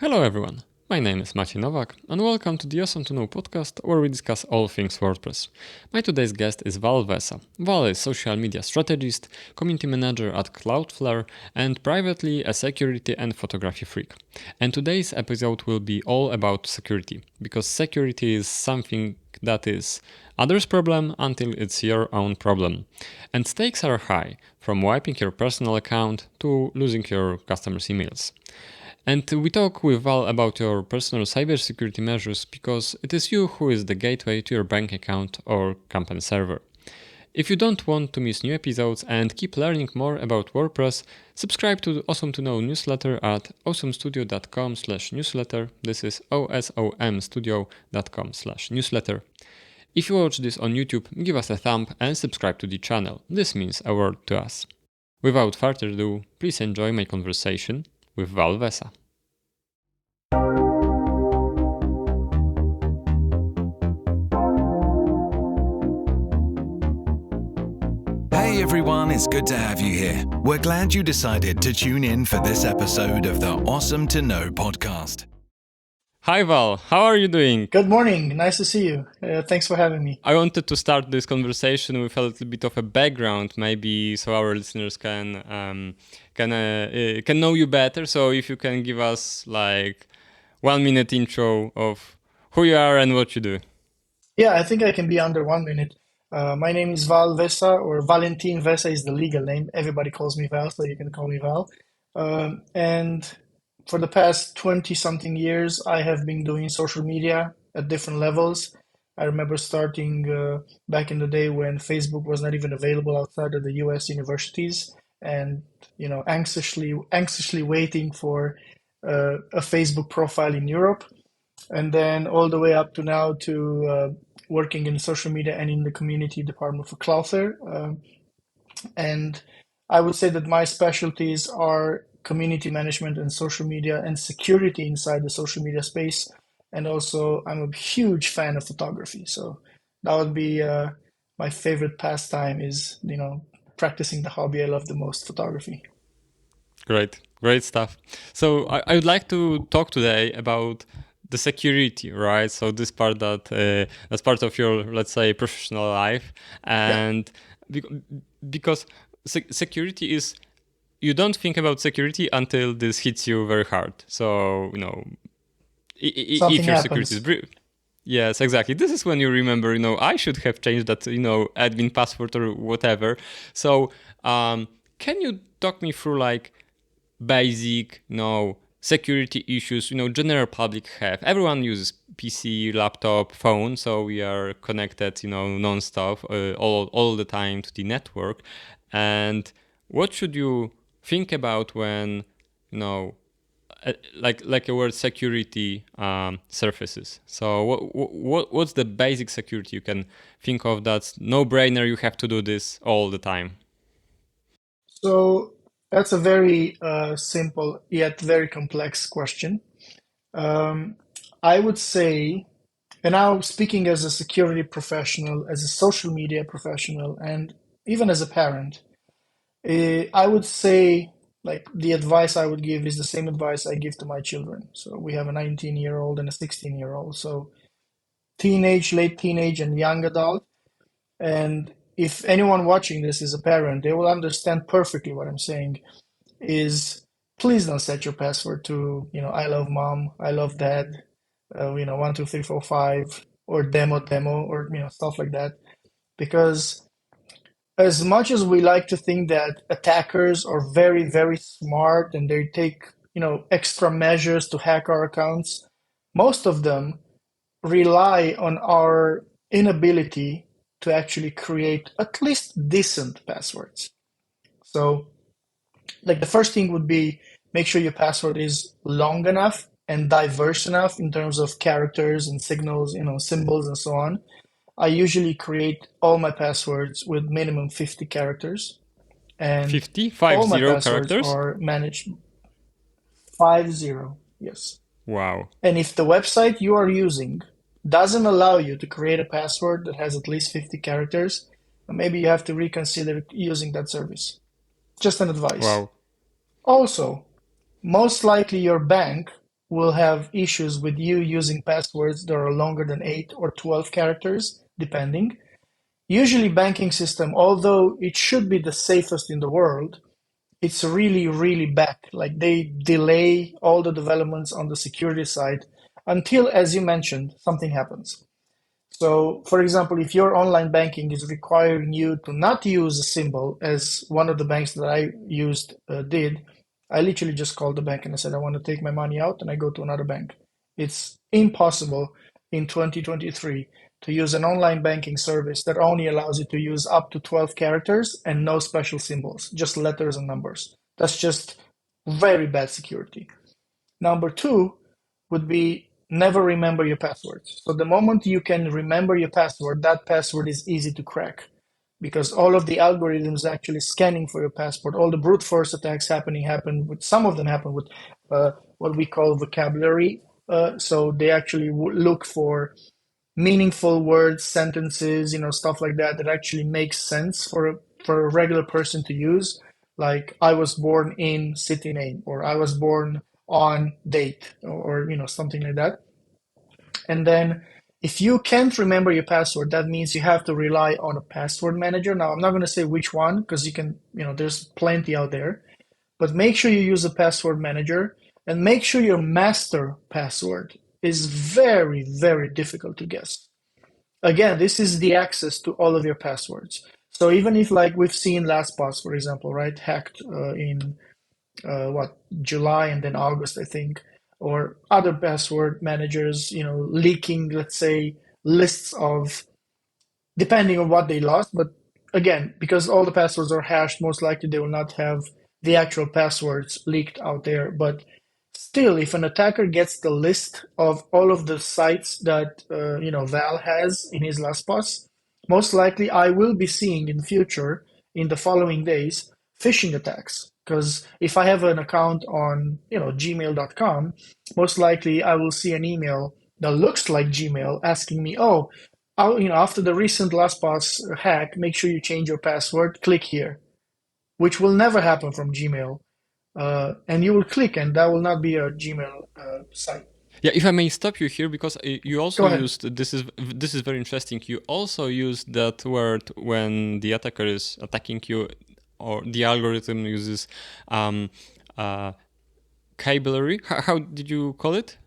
Hello everyone, my name is Maciej Nowak and welcome to the Awesome to Know podcast where we discuss all things WordPress. My today's guest is Vesa. Val is social media strategist, community manager at Cloudflare and privately a security and photography freak. And today's episode will be all about security, because security is something that is others' problem until it's your own problem. And stakes are high, from wiping your personal account to losing your customers' emails. And we talk with Val about your personal cybersecurity measures because it is you who is the gateway to your bank account or company server. If you don't want to miss new episodes and keep learning more about WordPress, subscribe to the Awesome to Know newsletter at awesomestudio.com/newsletter. This is osomstudio.com/newsletter. If you watch this on YouTube, give us a thumb and subscribe to the channel. This means a world to us. Without further ado, please enjoy my conversation with Vesa. Hey everyone, it's good to have you here. We're glad you decided to tune in for this episode of the Awesome to Know podcast. Hi Val, how are you doing? Good morning, nice to see you. Thanks for having me. I wanted to start this conversation with a little bit of a background, maybe, so our listeners can know you better. So if you can give us like 1 minute intro of who you are and what you do. Yeah, I think I can be under 1 minute. My name is Val Vesa, or Valentin Vesa is the legal name. Everybody calls me Val, so you can call me Val. And for the past 20-something years, I have been doing social media at different levels. I remember starting back in the day when Facebook was not even available outside of the US universities, and anxiously waiting for a Facebook profile in Europe, and then all the way up to now to working in social media and in the community department for Cloudflare. And I would say that my specialties are community management and social media and security inside the social media space. And also, I'm a huge fan of photography. So that would be my favorite pastime is, practicing the hobby I love the most, photography. Great stuff. So I would like to talk today about the security, right? So this part that's part of your, let's say, professional life, and because security is, you don't think about security until this hits you very hard. So if your security is yes, exactly. This is when you remember, I should have changed that, admin password or whatever. So can you talk me through like basic, security issues, general public have. Everyone uses PC, laptop, phone, so we are connected, non-stop, all the time to the network. And what should you think about when, like a word security surfaces? So what's the basic security you can think of that's no-brainer, you have to do this all the time? So that's a very simple yet very complex question. I would say, and now speaking as a security professional, as a social media professional, and even as a parent, I would say like the advice I would give is the same advice I give to my children. So we have a 19-year-old and a 16-year-old. So teenage, late teenage, and young adult. And if anyone watching this is a parent, they will understand perfectly what I'm saying is please don't set your password to, I love mom, I love dad, 1, 2, 3, 4, 5, or demo, or, stuff like that. Because as much as we like to think that attackers are very, very smart and they take, extra measures to hack our accounts, most of them rely on our inability to actually create at least decent passwords. So, like the first thing would be make sure your password is long enough and diverse enough in terms of characters and signals, symbols and so on. I usually create all my passwords with minimum 50 characters. And 50? all my 50 passwords characters? are managed 50, yes. Wow. And if the website you are using doesn't allow you to create a password that has at least 50 characters, maybe you have to reconsider using that service. Just an advice. Wow. Also, most likely your bank will have issues with you using passwords that are longer than 8 or 12 characters, depending. Usually, banking system, although it should be the safest in the world, it's really, really back. Like they delay all the developments on the security side until, as you mentioned, something happens. So, for example, if your online banking is requiring you to not use a symbol, as one of the banks that I used did, I literally just called the bank and I said, I want to take my money out, and I go to another bank. It's impossible in 2023 to use an online banking service that only allows you to use up to 12 characters and no special symbols, just letters and numbers. That's just very bad security. Number two would be never remember your passwords. So the moment you can remember your password, that password is easy to crack because all of the algorithms actually scanning for your passport. All the brute force attacks happen with some of them happen with what we call vocabulary. So they actually look for meaningful words, sentences, stuff like that that actually makes sense for a regular person to use. Like I was born in city name, or I was born on date, or something like that. And then if you can't remember your password, that means you have to rely on a password manager. Now, I'm not going to say which one because you can, there's plenty out there, but make sure you use a password manager and make sure your master password is very, very difficult to guess. Again, this is the access to all of your passwords. So even if, like we've seen LastPass, for example, right, hacked in July and then August, I think, or other password managers, leaking, let's say, lists of, depending on what they lost. But again, because all the passwords are hashed, most likely they will not have the actual passwords leaked out there. But still, if an attacker gets the list of all of the sites that Val has in his LastPass, most likely I will be seeing in the future, in the following days, phishing attacks. Because if I have an account on gmail.com, most likely I will see an email that looks like Gmail asking me, oh, after the recent LastPass hack, make sure you change your password. Click here, which will never happen from Gmail. And you will click, and that will not be a Gmail site. Yeah, if I may stop you here, because you Go also ahead. used this is very interesting. You also used that word when the attacker is attacking you, or the algorithm uses vocabulary. How did you call it?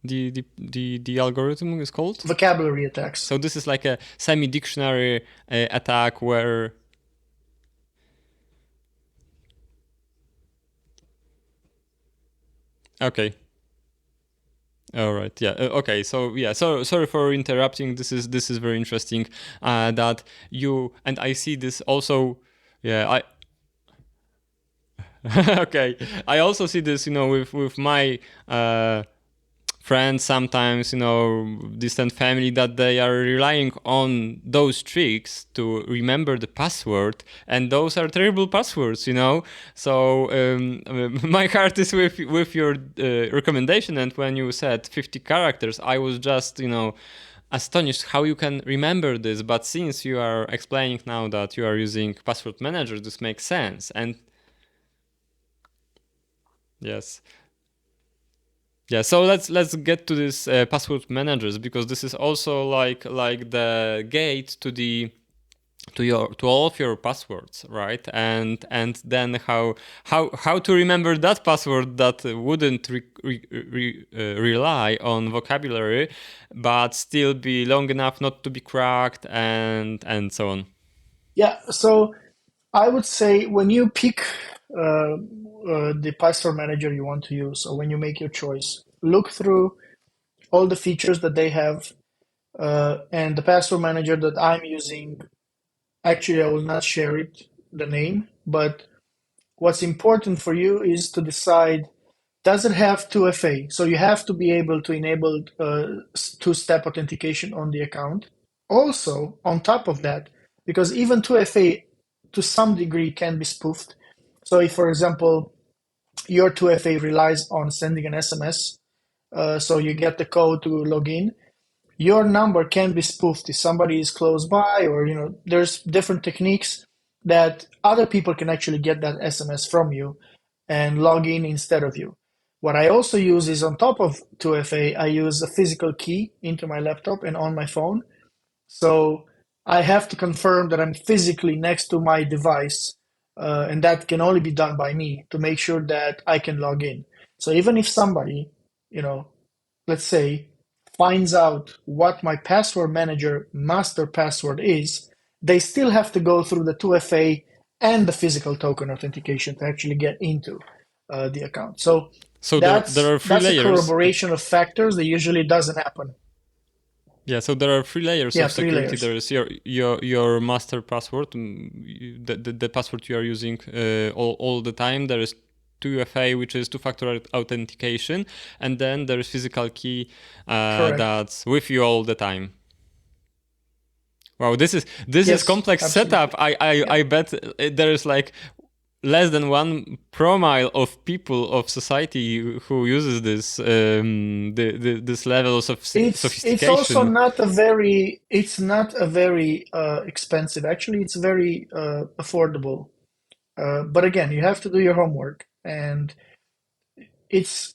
The algorithm is called. Vocabulary attacks. So this is like a semi-dictionary attack where. Okay. All right. Yeah. Okay. So yeah. So sorry for interrupting. This is very interesting. That you and I see this also. Yeah. Okay. I also see this. With my friends, sometimes distant family, that they are relying on those tricks to remember the password, and those are terrible passwords. So my heart is with your recommendation, and when you said 50 characters, I was just astonished how you can remember this. But since you are explaining now that you are using password manager, this makes sense. And yes. Yeah, so let's get to this password managers, because this is also like the gate to all of your passwords, right? And then how to remember that password that wouldn't rely on vocabulary, but still be long enough not to be cracked, and so on. Yeah, so I would say when you pick the password manager you want to use, or when you make your choice, look through all the features that they have. And the password manager that I'm using, actually, I will not share the name, but what's important for you is to decide, does it have 2FA? So you have to be able to enable two-step authentication on the account. Also, on top of that, because even 2FA to some degree can be spoofed. So if, for example, your 2FA relies on sending an SMS, so you get the code to log in, your number can be spoofed if somebody is close by, or there's different techniques that other people can actually get that SMS from you and log in instead of you. What I also use is on top of 2FA, I use a physical key into my laptop and on my phone. So I have to confirm that I'm physically next to my device, and that can only be done by me to make sure that I can log in. So even if somebody, you know, let's say, finds out what my password manager master password is, they still have to go through the 2FA and the physical token authentication to actually get into the account. So So there are three that's a layers. corroboration of factors that usually doesn't happen. Yeah, so there are three layers Yeah, of three security. layers. There is your master password, the password you are using all the time. There is 2FA, which is two-factor authentication, and then there is physical key Correct. that's with you all the time. Wow, this is Yes, complex setup. absolutely. Yeah. I bet there is like less than 1 promille of people of society who uses this levels of It's also sophistication. not a very expensive. Actually, it's very affordable. But again, you have to do your homework, and it's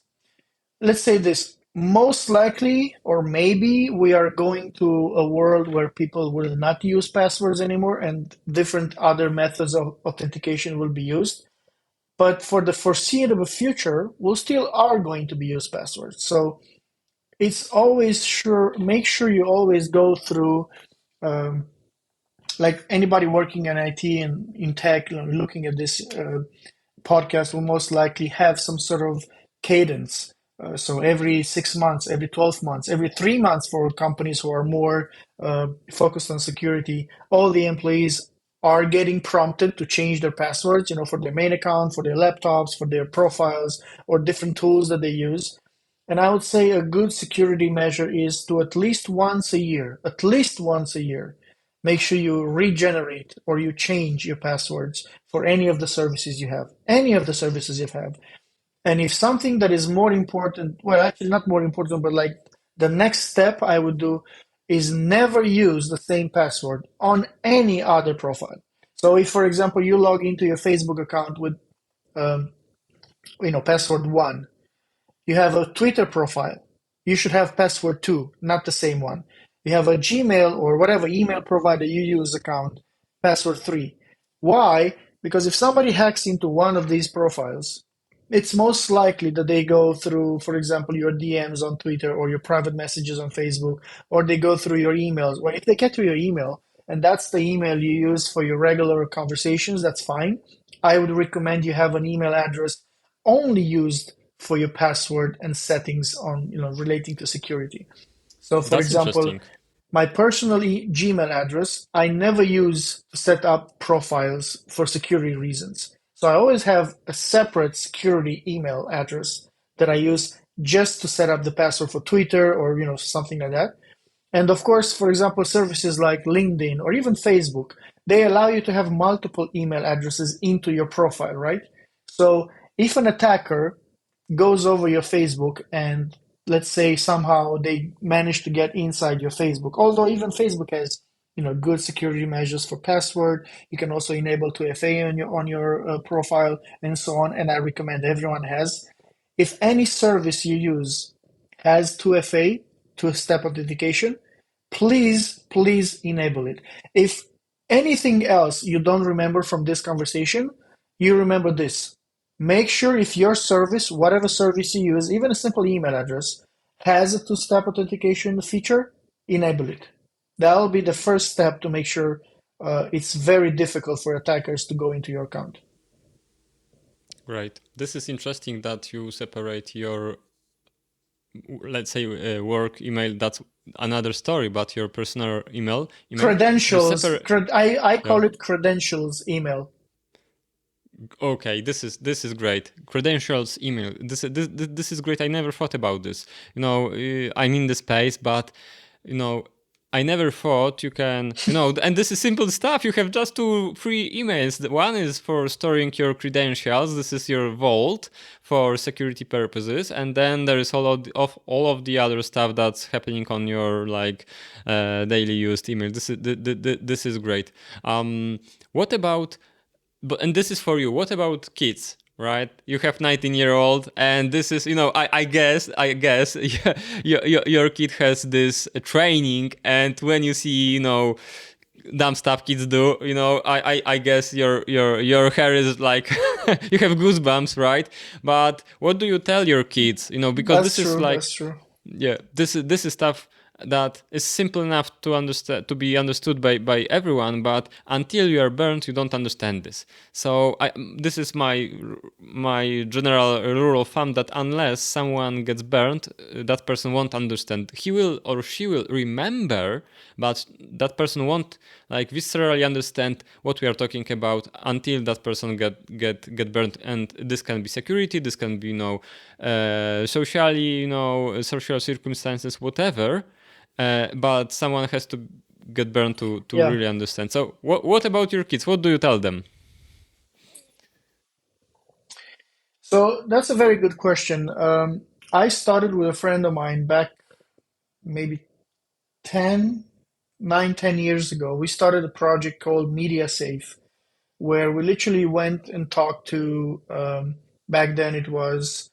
let's say this. Most likely, or maybe, we are going to a world where people will not use passwords anymore, and different other methods of authentication will be used. But for the foreseeable future, we still are going to be used passwords. So it's always make sure you always go through, um, like anybody working in IT and in tech, looking at this podcast will most likely have some sort of cadence. So every 6 months, every 12 months, every 3 months for companies who are more focused on security, all the employees are getting prompted to change their passwords, for their main account, for their laptops, for their profiles, or different tools that they use. And I would say a good security measure is to at least once a year, make sure you regenerate or you change your passwords for any of the services you have. And if something that is more important, well, actually not more important, but like the next step I would do is never use the same password on any other profile. So if, for example, you log into your Facebook account with, um, password one, you have a Twitter profile. You should have password two, not the same one. You have a Gmail or whatever email provider you use account, password three. Why? Because if somebody hacks into one of these profiles, it's most likely that they go through, for example, your DMs on Twitter or your private messages on Facebook, or they go through your emails. Well, if they get to your email and that's the email you use for your regular conversations, that's fine. I would recommend you have an email address only used for your password and settings on relating to security. So for That's example, interesting. my personal Gmail address, I never use to set up profiles for security reasons. So I always have a separate security email address that I use just to set up the password for Twitter or something like that. And of course, for example, services like LinkedIn or even Facebook, they allow you to have multiple email addresses into your profile, right? So if an attacker goes over your Facebook and let's say somehow they manage to get inside your Facebook, although even Facebook has good security measures for password, you can also enable 2FA on your profile and so on. And I recommend everyone has. If any service you use has 2FA, two-step authentication, please enable it. If anything else you don't remember from this conversation, you remember this. Make sure if your service, whatever service you use, even a simple email address, has a two-step authentication feature, enable it. That'll be the first step to make sure it's very difficult for attackers to go into your account. Right. This is interesting that you separate your, let's say, work email. That's another story, but your personal email, you Credentials, separate. I Yeah. call it credentials email. Okay, this is great. Credentials email. This is great. I never thought about this. I'm in the space, but you know, I never thought you can. And this is simple stuff. You have just two free emails. The one is for storing your credentials. This is your vault for security purposes, and then there is all of the other stuff that's happening on your daily used email. This is great. What about? And this is for you. What about kids? right? You have 19-year-old, and this is, I guess, your kid has this training, and when you see, dumb stuff kids do, I guess your hair is like you have goosebumps, right? But what do you tell your kids? Because That's this is true. like, That's true. yeah, this is stuff that is simple enough to understand, to be understood by everyone, but until you are burned you don't understand this. So this is my general rule of thumb, that unless someone gets burned, that person won't understand. He will or she will remember, but that person won't like viscerally understand what we are talking about until that person get burned. And this can be security, this can be socially, social circumstances, whatever. But someone has to get burned to Yeah. really understand. So what about your kids? What do you tell them? So that's a very good question. I started with a friend of mine back maybe 10, 9, 10 years ago. We started a project called Media Safe, where we literally went and talked to, back then it was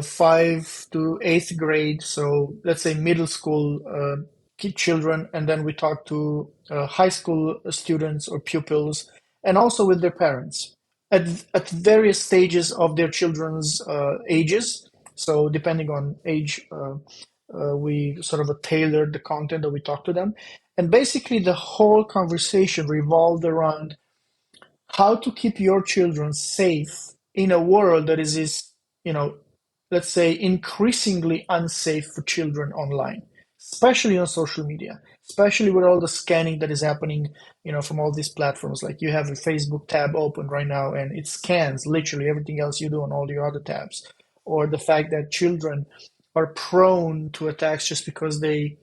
5 to 8th grade, so let's say middle school children, and then we talked to high school students or pupils, and also with their parents at various stages of their children's ages. So depending on age, we sort of tailored the content that we talked to them. And basically, the whole conversation revolved around how to keep your children safe in a world that is, let's say, increasingly unsafe for children online, especially on social media, especially with all the scanning that is happening, from all these platforms. Like you have a Facebook tab open right now and it scans literally everything else you do on all your other tabs. Or the fact that children are prone to attacks just because they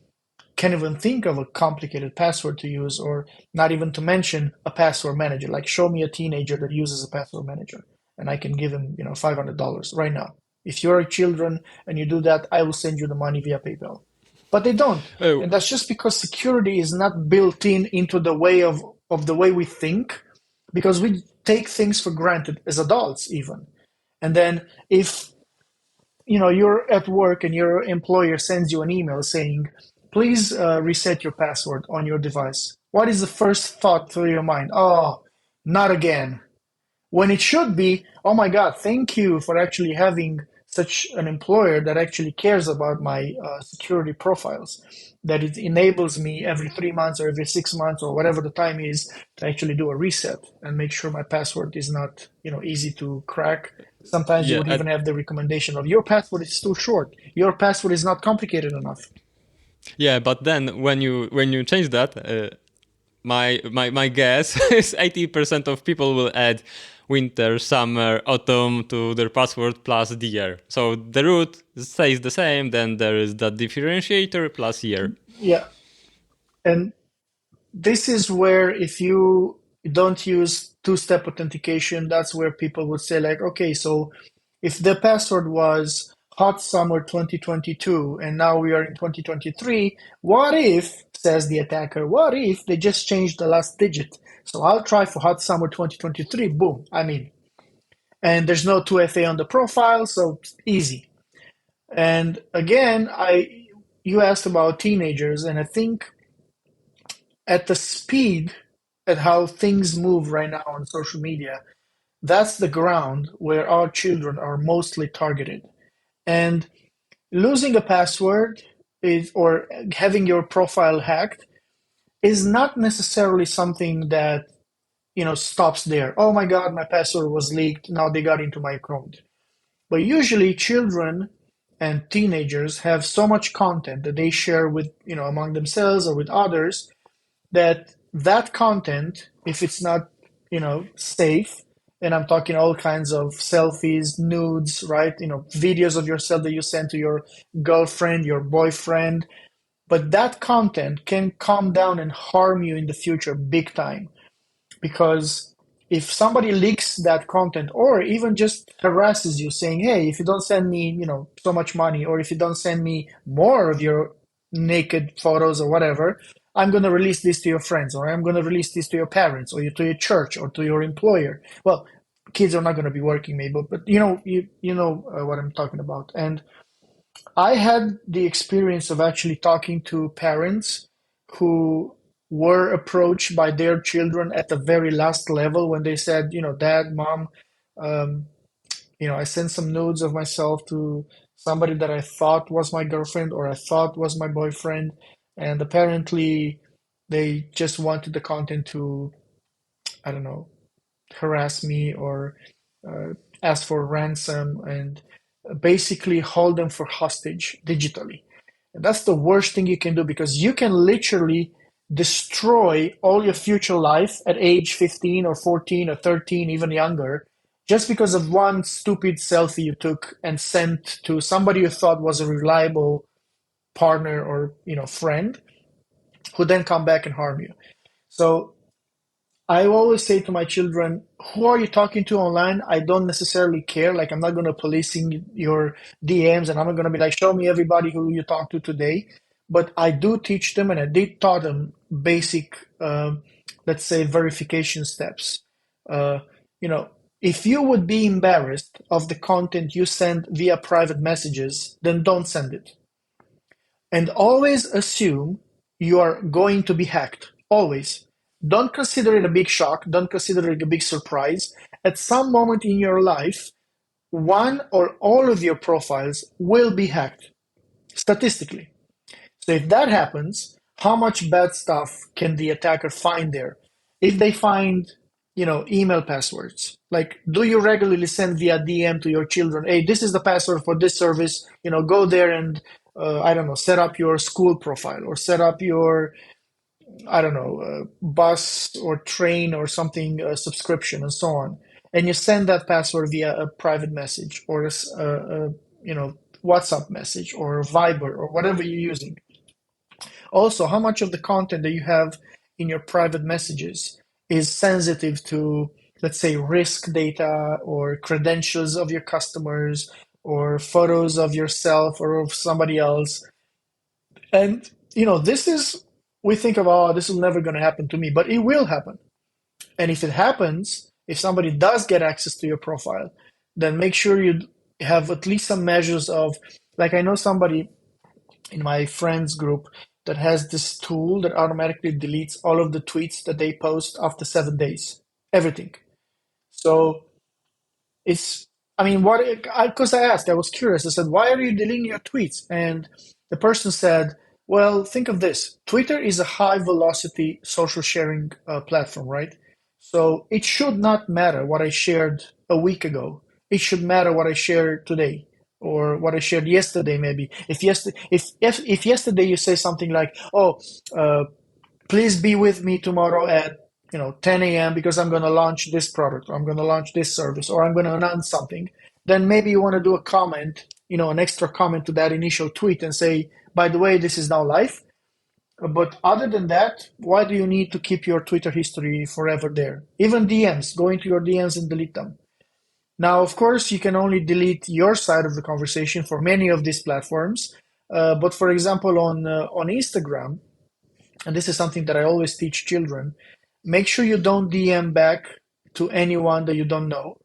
can't even think of a complicated password to use, or not even to mention a password manager. Like, show me a teenager that uses a password manager, and I can give him, $500 right now. If you're children and you do that, I will send you the money via PayPal. But they don't, Oh, and that's just because security is not built in into the way of the way we think, because we take things for granted as adults even. And then if you're at work and your employer sends you an email saying, please reset your password on your device. What is the first thought through your mind? Oh, not again. When it should be, oh my God, thank you for actually having such an employer that actually cares about my security profiles, that it enables me every 3 months or every 6 months or whatever the time is to actually do a reset and make sure my password is not, easy to crack. Sometimes you yeah, would even have the recommendation of your password is too short. Your password is not complicated enough. yeah. But then when you change that, my guess is 80% of people will add winter, summer, autumn to their password plus the year. So the root stays the same. Then there is that differentiator plus year. Yeah. And this is where if you don't use two-step authentication, that's where people would say like, okay, so if the password was hot summer 2022 and now we are in 2023, what if, says the attacker, what if they just changed the last digit? So I'll try for hot summer 2023, boom, I'm in. And there's no 2FA on the profile, so easy. And again, I you asked about teenagers, and I think at the speed at how things move right now on social media, that's the ground where our children are mostly targeted. And losing a password is, or having your profile hacked, is not necessarily something that stops there. Oh my God, my password was leaked. Now they got into my account. But usually, children and teenagers have so much content that they share with among themselves or with others, that content, if it's not, safe, and I'm talking all kinds of selfies, nudes, right? Videos of yourself that you send to your girlfriend, your boyfriend, but that content can come down and harm you in the future big time. Because if somebody leaks that content or even just harasses you saying, hey, if you don't send me so much money, or if you don't send me more of your naked photos or whatever, I'm going to release this to your friends, or I'm going to release this to your parents, or to your church, or to your employer. Well, kids are not going to be working maybe, but you know what I'm talking about. And I had the experience of actually talking to parents who were approached by their children at the very last level when they said, Dad, Mom, um, I sent some nudes of myself to somebody that I thought was my girlfriend or I thought was my boyfriend, and apparently they just wanted the content to, I don't know, harass me or uh, ask for ransom and basically hold them for hostage digitally. And that's the worst thing you can do because you can literally destroy all your future life at age 15 or 14 or 13, even younger, just because of one stupid selfie you took and sent to somebody you thought was a reliable partner or friend who then come back and harm you. So I always say to my children, who are you talking to online? I don't necessarily care. Like, I'm not going to policing your DMs and I'm not going to be like, show me everybody who you talked to today. But I do teach them and I did taught them basic, let's say, verification steps. Uh, you know, if you would be embarrassed of the content you send via private messages, then don't send it. And always assume you are going to be hacked. Always. Don't consider it a big shock. Don't consider it a big surprise. At some moment in your life, one or all of your profiles will be hacked, statistically. So if that happens, how much bad stuff can the attacker find there? If they find, email passwords, like do you regularly send via DM to your children, hey, this is the password for this service, go there and I don't know, set up your school profile or set up your, I don't know, bus or train or something subscription and so on, and you send that password via a private message or WhatsApp message or Viber or whatever you're using. Also, how much of the content that you have in your private messages is sensitive to, let's say, risk data or credentials of your customers or photos of yourself or of somebody else? And, this is, we think of, oh, this is never going to happen to me, but it will happen. And if it happens, if somebody does get access to your profile, then make sure you have at least some measures of, like, I know somebody in my friends group that has this tool that automatically deletes all of the tweets that they post after 7 days, everything. So it's, I mean, what, because I asked, I was curious. I said, why are you deleting your tweets? And the person said, well, think of this. Twitter is a high velocity social sharing platform, right? So it should not matter what I shared a week ago. It should matter what I shared today or what I shared yesterday, maybe. If yesterday you say something like, oh, uh, please be with me tomorrow at 10 a.m. because I'm going to launch this product or I'm going to launch this service or I'm going to announce something, then maybe you want to do a comment, an extra comment to that initial tweet and say, by the way, this is now live. But other than that, why do you need to keep your Twitter history forever there? Even DMs, go into your DMs and delete them. Now, of course, you can only delete your side of the conversation for many of these platforms. But for example, on Instagram, and this is something that I always teach children, make sure you don't DM back to anyone that you don't know.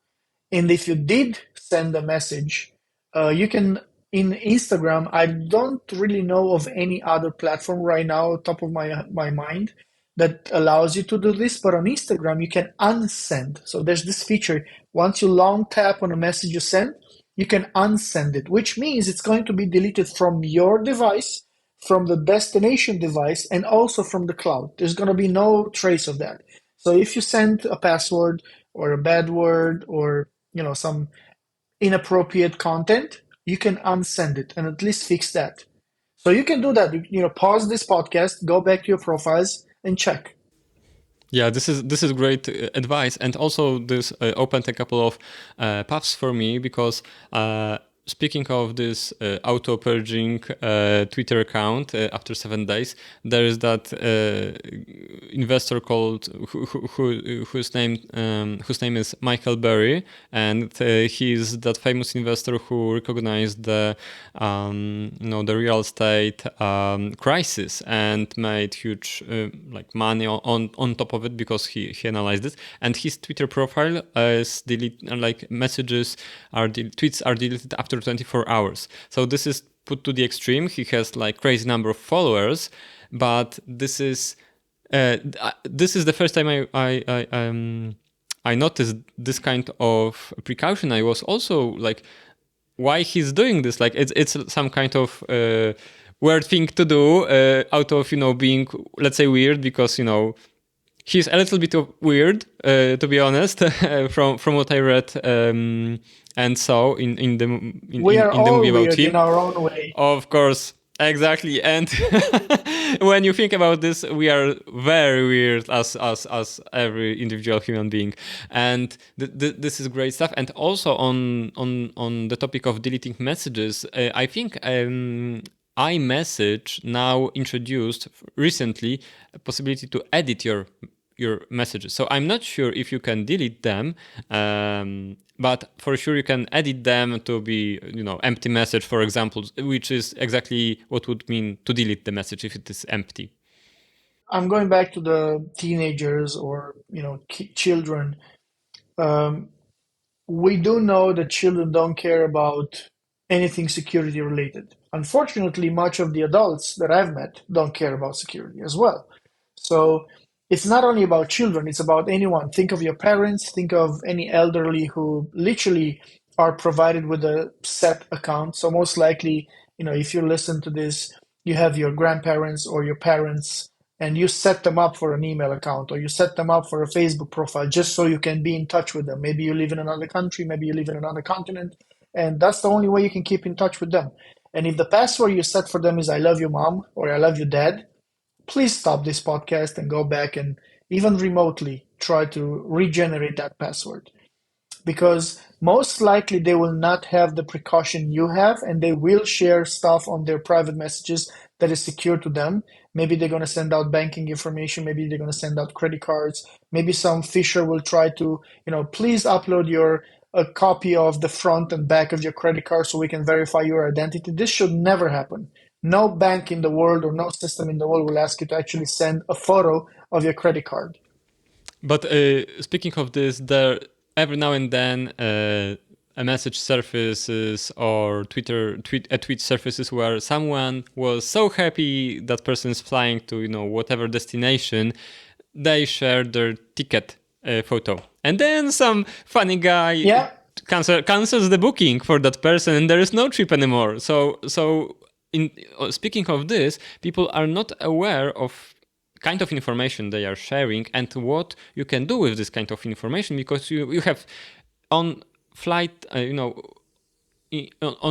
And if you did send a message, you can, in Instagram, I don't really know of any other platform right now, top of my mind, that allows you to do this. But on Instagram, you can unsend. So there's this feature. Once you long tap on a message you send, you can unsend it, which means it's going to be deleted from your device, from the destination device, and also from the cloud. There's going to be no trace of that. So if you send a password or a bad word or some inappropriate content, you can unsend it and at least fix that. So you can do that. Pause this podcast, go back to your profiles and check. Yeah, this is great advice, and also this opened a couple of paths for me because speaking of this auto purging Twitter account after 7 days, there is that investor called whose name is Michael Burry, and he's that famous investor who recognized the the real estate crisis and made huge like money on top of it because he analyzed it. And his Twitter profile is like messages tweets are deleted after 24 hours. So this is put to the extreme. He has like crazy number of followers, but this is the first time I noticed this kind of precaution. I was also like, why he's doing this? Like it's some kind of weird thing to do out of being, let's say, weird, because he's a little bit weird, to be honest, from what I read and saw in We are the all movie about weird in him. our own way. Of course, exactly. And when you think about this, we are very weird as every individual human being. And this is great stuff. And also on the topic of deleting messages, I think iMessage now introduced recently a possibility to edit your messages. So I'm not sure if you can delete them, but for sure you can edit them to be empty message, for example, which is exactly what would mean to delete the message if it is empty. I'm going back to the teenagers or children. Um, we do know that children don't care about anything security related. Unfortunately, much of the adults that I've met don't care about security as well. So it's not only about children, it's about anyone. Think of your parents, think of any elderly who literally are provided with a set account. So most likely, if you listen to this, you have your grandparents or your parents and you set them up for an email account or you set them up for a Facebook profile just so you can be in touch with them. Maybe you live in another country, maybe you live in another continent, and that's the only way you can keep in touch with them. And if the password you set for them is I love you, mom, or I love you, dad, please stop this podcast and go back and even remotely try to regenerate that password, because most likely they will not have the precaution you have and they will share stuff on their private messages that is secure to them. Maybe they're going to send out banking information, maybe they're going to send out credit cards, maybe some fisher will try to, please upload your a copy of the front and back of your credit card so we can verify your identity. This should never happen. No bank in the world or no system in the world will ask you to actually send a photo of your credit card. But speaking of this, there every now and then a message surfaces or a tweet surfaces where someone was so happy that person is flying to whatever destination, they share their ticket photo, and then some funny guy Yeah, cancels the booking for that person, and there is no trip anymore. So in speaking of this, people are not aware of kind of information they are sharing and what you can do with this kind of information, because you have on flight, on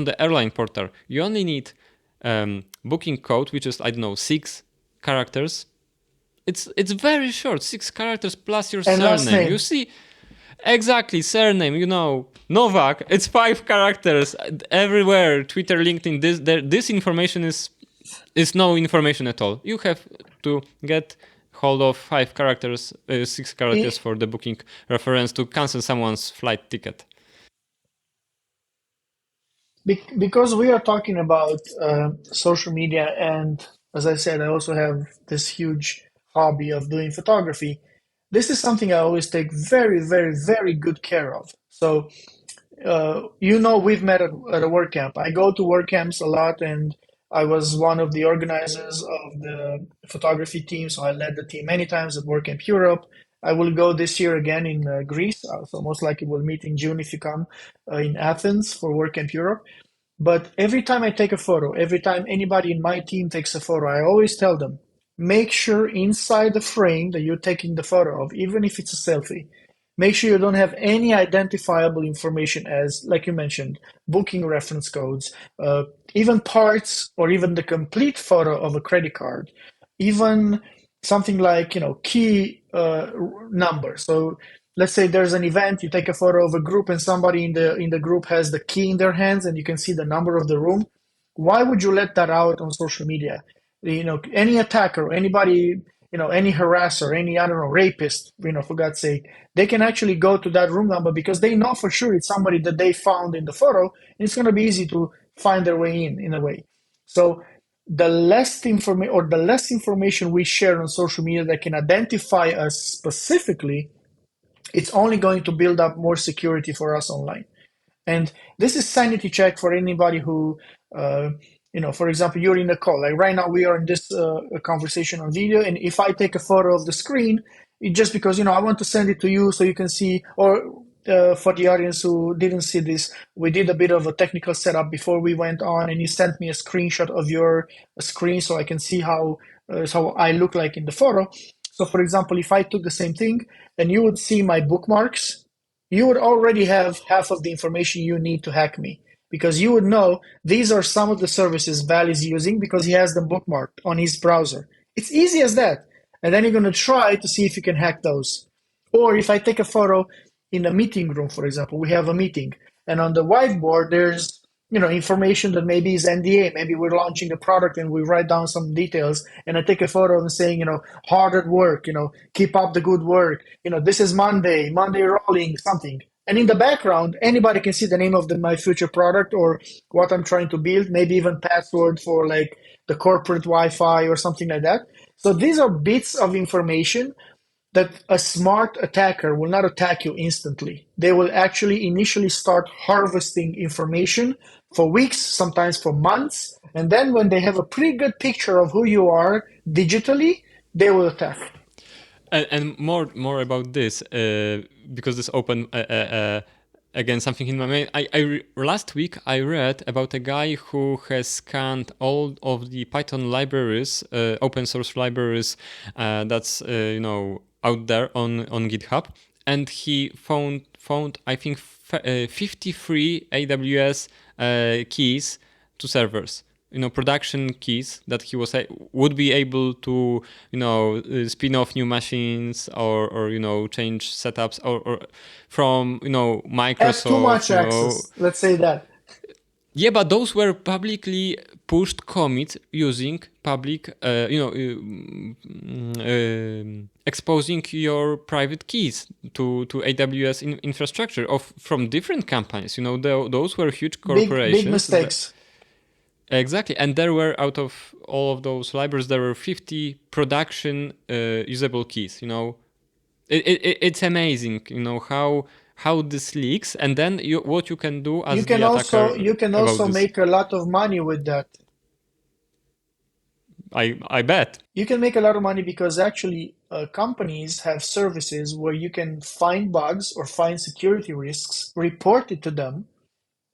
the airline portal, you only need booking code, which is, I don't know, 6 characters. It's very short, 6 characters plus your and last surname. You name. see, exactly, surname, Novak, it's 5 characters everywhere. Twitter, LinkedIn, this information is no information at all. You have to get hold of 5 characters, 6 characters for the booking reference to cancel someone's flight ticket. Because we are talking about social media, and as I said, I also have this huge hobby of doing photography. This is something I always take very, very, very good care of. So we've met at a work camp. I go to work camps a lot, and I was one of the organizers of the photography team. So I led the team many times at Work Camp Europe. I will go this year again in Greece. So most likely we'll meet in June if you come in Athens for Work Camp Europe. But every time I take a photo, every time anybody in my team takes a photo, I always tell them, make sure inside the frame that you're taking the photo of, even if it's a selfie, make sure you don't have any identifiable information as, like you mentioned, booking reference codes, even parts or even the complete photo of a credit card, even something like, key number. So let's say there's an event, you take a photo of a group and somebody in the group has the key in their hands and you can see the number of the room. Why would you let that out on social media? Any attacker, anybody, any harasser, any, I don't know, rapist, for God's sake, they can actually go to that room number because they know for sure it's somebody that they found in the photo, and it's going to be easy to find their way in a way. So the less information we share on social media that can identify us specifically, it's only going to build up more security for us online. And this is sanity check for anybody who, for example, you're in a call. Like right now, we are in this conversation on video, and if I take a photo of the screen, just because I want to send it to you so you can see, or for the audience who didn't see this, we did a bit of a technical setup before we went on, and you sent me a screenshot of your screen so I can see how I look like in the photo. So, for example, if I took the same thing and you would see my bookmarks, you would already have half of the information you need to hack me, because you would know these are some of the services Val is using because he has them bookmarked on his browser. It's easy as that. And then you're going to try to see if you can hack those. Or if I take a photo in a meeting room, for example, we have a meeting, and on the whiteboard there's information that maybe is NDA. Maybe we're launching a product and we write down some details, and I take a photo and saying, hard at work, keep up the good work. This is Monday rolling something. And in the background, anybody can see the name of my future product or what I'm trying to build, maybe even password for like the corporate Wi-Fi or something like that. So these are bits of information that a smart attacker will not attack you instantly. They will actually initially start harvesting information for weeks, sometimes for months. And then when they have a pretty good picture of who you are digitally, they will attack. And more about this, because this opened again something in my mind. Last week I read about a guy who has scanned all of the Python libraries, open source libraries that's out there on GitHub, and he found I think 53 AWS keys to servers. Production keys that he would be able to spin off new machines or change setups or from Microsoft. Have too much access, let's say that. Yeah, but those were publicly pushed commits using public, exposing your private keys to AWS infrastructure from different companies. Those were huge corporations. Big mistakes. Exactly, and there were, out of all of those libraries, there were 50 production usable keys. It's amazing, how this leaks, and then what you can do as the attacker. You can also make a lot of money with that. I bet you can make a lot of money because actually companies have services where you can find bugs or find security risks, report it to them,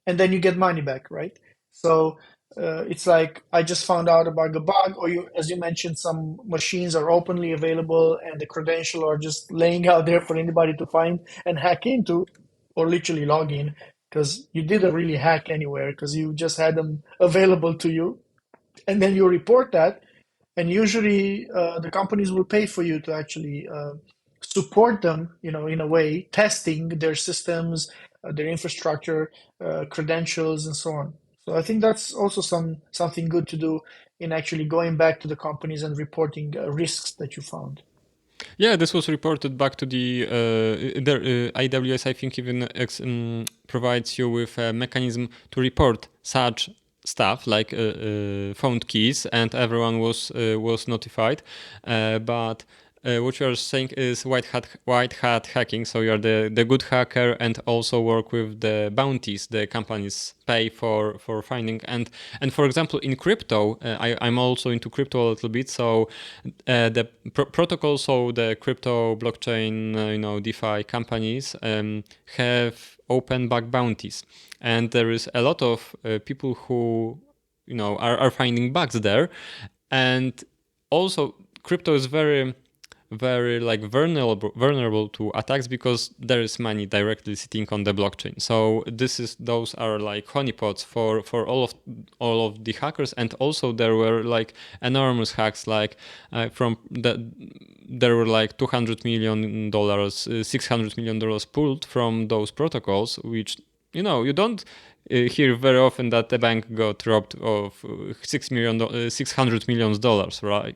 and then you get money back, right? So it's like I just found out about a bug, or as you mentioned, some machines are openly available and the credentials are just laying out there for anybody to find and hack into, or literally log in, because you didn't really hack anywhere because you just had them available to you, and then you report that, and usually the companies will pay for you to actually support them, in a way, testing their systems, their infrastructure, credentials, and so on. So I think that's also something good to do in actually going back to the companies and reporting risks that you found. Yeah, this was reported back to the AWS. I think even provides you with a mechanism to report such stuff like found keys, and everyone was notified. But what you are saying is white hat hacking. So you're the good hacker and also work with the bounties the companies pay for finding. And for example, in crypto, I'm also into crypto a little bit. So the protocol, so the crypto blockchain, DeFi companies have open bug bounties, and there is a lot of people who are finding bugs there. And also, crypto is very very like vulnerable to attacks because there is money directly sitting on the blockchain. So those are like honeypots for all of the hackers. And also there were like enormous hacks, like from the there were like $200 million, $600 million pulled from those protocols, which you don't hear very often that a bank got robbed of $600 million,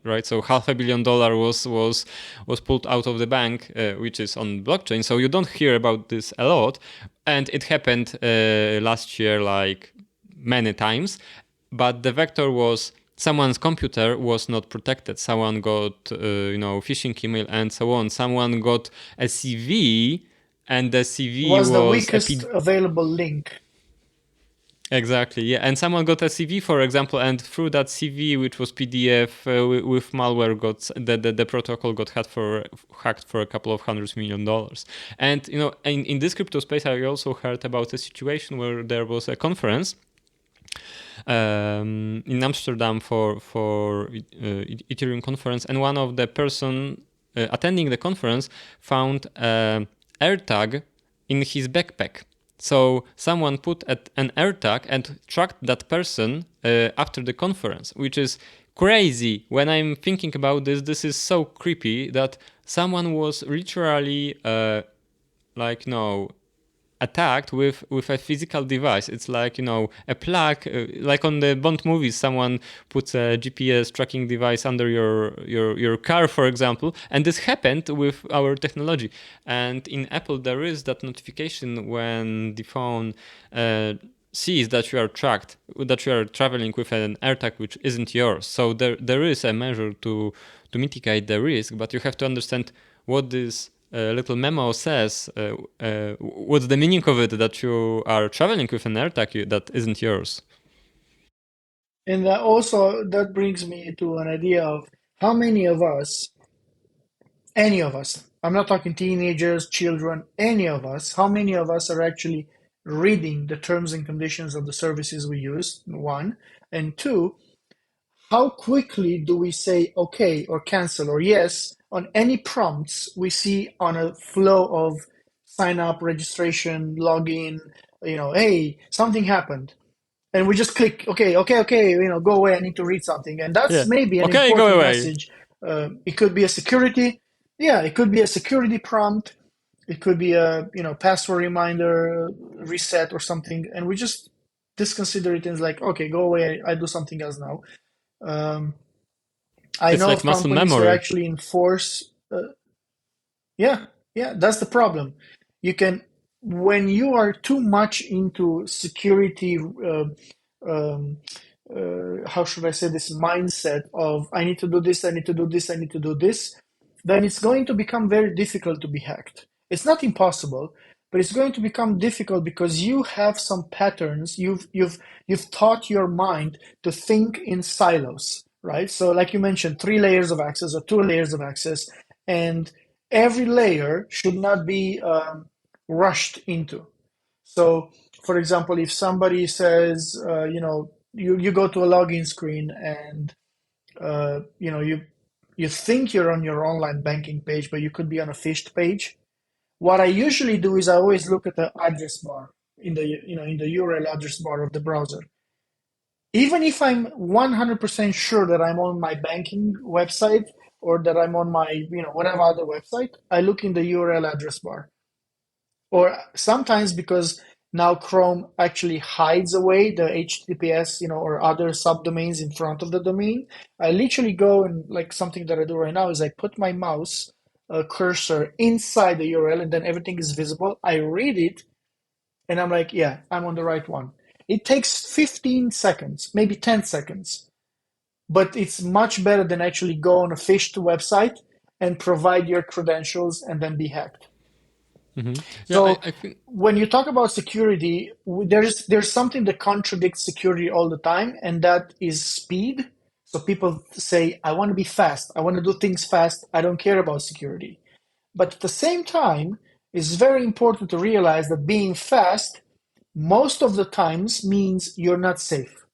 right? So $500 million was pulled out of the bank, which is on blockchain. So you don't hear about this a lot, and it happened last year like many times. But the vector was someone's computer was not protected. Someone got phishing email and so on. Someone got a CV, and the CV Was the was a weakest available link. Exactly, yeah. And someone got a CV, for example, and through that CV, which was PDF with malware, got the protocol got hacked for a couple of $100 million. And in this crypto space, I also heard about a situation where there was a conference in Amsterdam for Ethereum conference, and one of the person attending the conference found an AirTag in his backpack. So someone put an AirTag and tracked that person after the conference, which is crazy. When I'm thinking about this is so creepy that someone was literally like attacked with a physical device. It's like a plug, like on the Bond movies, someone puts a GPS tracking device under your car, for example, and this happened with our technology. And in Apple there is that notification when the phone sees that you are tracked, that you are traveling with an AirTag which isn't yours. So there is a measure to mitigate the risk, but you have to understand what this little memo says. What's the meaning of it, that you are traveling with an AirTag that isn't yours? And also, that brings me to an idea of how many of us, any of us, I'm not talking teenagers, children, any of us, how many of us are actually reading the terms and conditions of the services we use, one. And two, how quickly do we say okay or cancel or yes on any prompts we see on a flow of sign up, registration, login, hey, something happened. And we just click, okay, okay, okay, go away, I need to read something. And that's Yeah. maybe an Okay, go important away. message. It could be a security, yeah, it could be a security prompt. It could be a, password reminder, reset or something. And we just disconsider it and it's like, okay, go away, I do something else now. Um, I It's know like of muscle companies that memory. actually enforce, yeah, yeah, that's the problem. You can, when you are too much into security, um, how should I say this mindset of I need to do this, I need to do this, I need to do this, then it's going to become very difficult to be hacked. It's not impossible, but it's going to become difficult because you have some patterns. You've taught your mind to think in silos, right? So, like you mentioned, 3 layers of access or 2 layers of access, and every layer should not be rushed into. So, for example, if somebody says, you go to a login screen and you think you're on your online banking page, but you could be on a phished page. What I usually do is I always look at the address bar in the URL address bar of the browser. Even if I'm 100% sure that I'm on my banking website or that I'm on my whatever other website, I look in the URL address bar. Or sometimes because now Chrome actually hides away the HTTPS, or other subdomains in front of the domain. I literally go and like something that I do right now is I put my mouse cursor inside the URL and then everything is visible. I read it and I'm like, yeah, I'm on the right one. It takes 15 seconds, maybe 10 seconds, but it's much better than actually go on a phished website and provide your credentials and then be hacked. Yeah, So I think. when you talk about security, there's something that contradicts security all the time, and that is speed. So people say, I want to be fast, I want to do things fast, I don't care about security. But at the same time, it's very important to realize that being fast most of the times means you're not safe.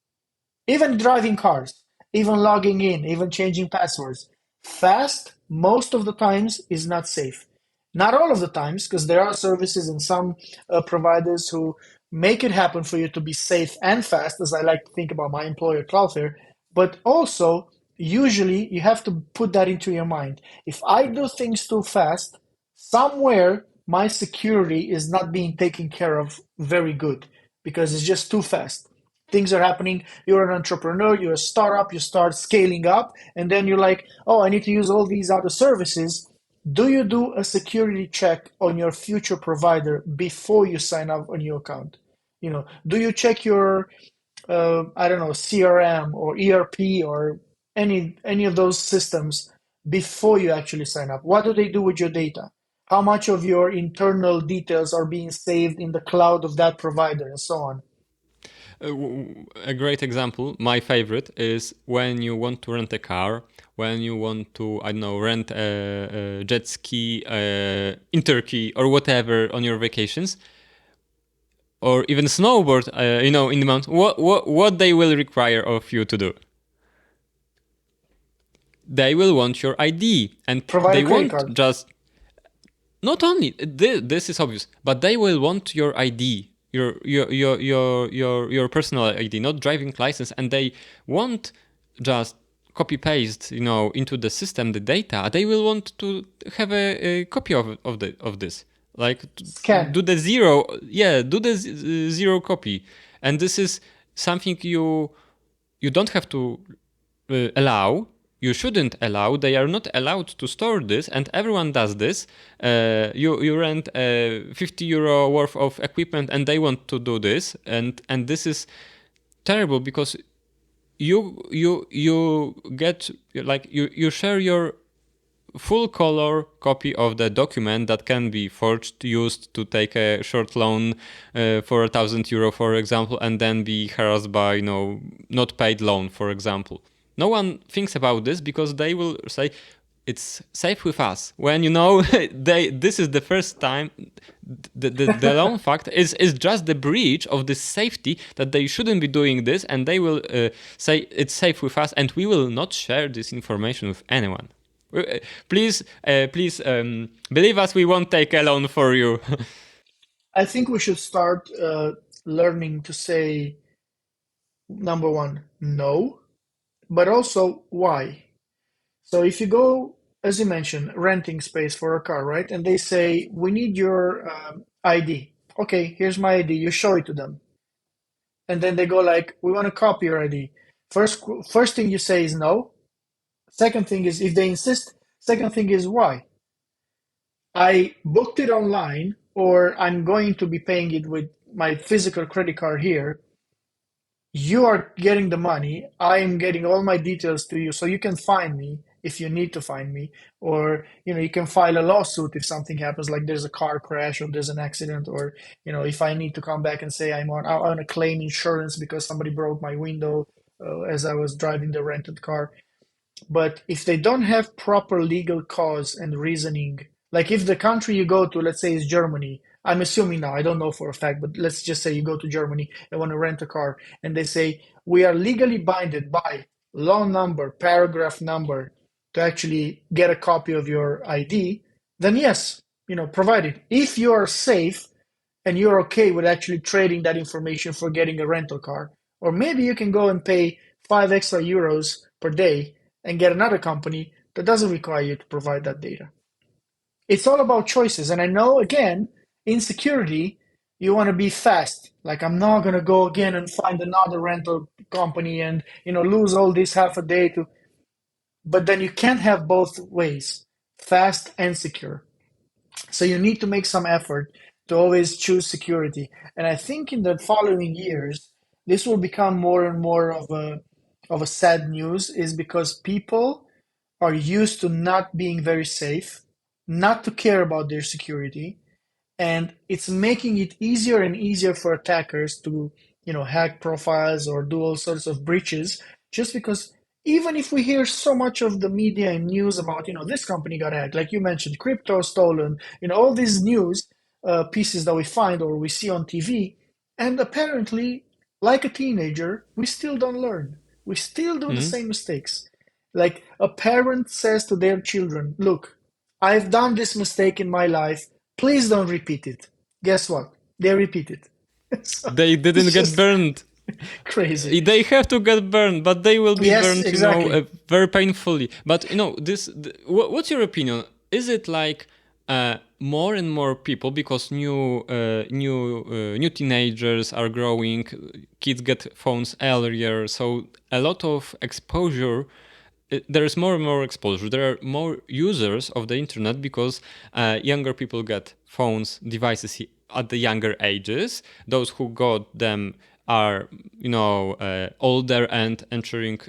Even driving cars, even logging in, even changing passwords. Fast, most of the times, is not safe. Not all of the times, because there are services and some providers who make it happen for you to be safe and fast, as I like to think about my employer, Cloudflare. But also, usually, you have to put that into your mind. If I do things too fast, somewhere my security is not being taken care of very good because it's just too fast. Things are happening. You're an entrepreneur, you're a startup, you start scaling up, and then you're like, oh, I need to use all these other services. Do you do a security check on your future provider before you sign up a new account? Do you check your I don't know, CRM or ERP or any of those systems before you actually sign up? What do they do with your data? How much of your internal details are being saved in the cloud of that provider and so on? A great example, my favorite, is when you want to rent a car, when you want to, I don't know, rent a jet ski in Turkey or whatever on your vacations, or even snowboard, in the mountain. What they will require of you to do? They will want your ID, and Provide a they credit won't card. just. Not only this is obvious, but they will want your ID, your personal ID, not driving license, and they won't just copy paste, into the system the data. They will want to have a copy of this, like Scan. do the zero, yeah, do the zero copy, and this is something you don't have to allow. You shouldn't allow. They are not allowed to store this, and everyone does this. You rent €50 worth of equipment, and they want to do this, and this is terrible because you get, like, you share your full color copy of the document that can be forged, used to take a short loan for €1,000, for example, and then be harassed by, not paid loan, for example. No one thinks about this because they will say it's safe with us. When this is the first time, the loan fact is just the breach of this safety, that they shouldn't be doing this, and they will say it's safe with us, and we will not share this information with anyone. Please, believe us, we won't take a loan for you. I think we should start learning to say, number one, no, but also why. So if you go, as you mentioned, renting space for a car, right? And they say, we need your ID. Okay, here's my ID. You show it to them. And then they go like, we want to copy your ID. First thing you say is no. Second thing is, if they insist, second thing is why. I booked it online, or I'm going to be paying it with my physical credit card here. You are getting the money. I am getting all my details to you, so you can find me if you need to find me, or you can file a lawsuit if something happens, like there's a car crash or there's an accident, or if I need to come back and say I want to claim insurance because somebody broke my window as I was driving the rented car. But if they don't have proper legal cause and reasoning, like if the country you go to, let's say, is Germany, I'm assuming now, I don't know for a fact, but let's just say you go to Germany and want to rent a car, and they say, we are legally binded by law number, paragraph number to actually get a copy of your ID, then yes, provide it. If you are safe and you're okay with actually trading that information for getting a rental car, or maybe you can go and pay 5 extra euros per day and get another company that doesn't require you to provide that data. It's all about choices. And I know, again, in security, you want to be fast. Like, I'm not going to go again and find another rental company and, lose all this half a day to. But then you can't have both ways, fast and secure. So you need to make some effort to always choose security. And I think in the following years, this will become more and more of a sad news, is because people are used to not being very safe, not to care about their security, and it's making it easier and easier for attackers to hack profiles or do all sorts of breaches, just because even if we hear so much of the media and news about this company got hacked, like you mentioned, crypto stolen, all these news pieces that we find or we see on TV, and apparently, like a teenager, we still don't learn, we still do the Mhm. same mistakes. Like a parent says to their children, look, I've done this mistake in my life. Please don't repeat it. Guess what? They repeat it. So They didn't it's get just burned. crazy. They have to get burned, but they will be Yes, burned, exactly. very painfully. But what's your opinion? Is it like more and more people, because new teenagers are growing, kids get phones earlier, so a lot of exposure. There is more and more exposure. There are more users of the internet because younger people get phones, devices at the younger ages. Those who got them are, older and entering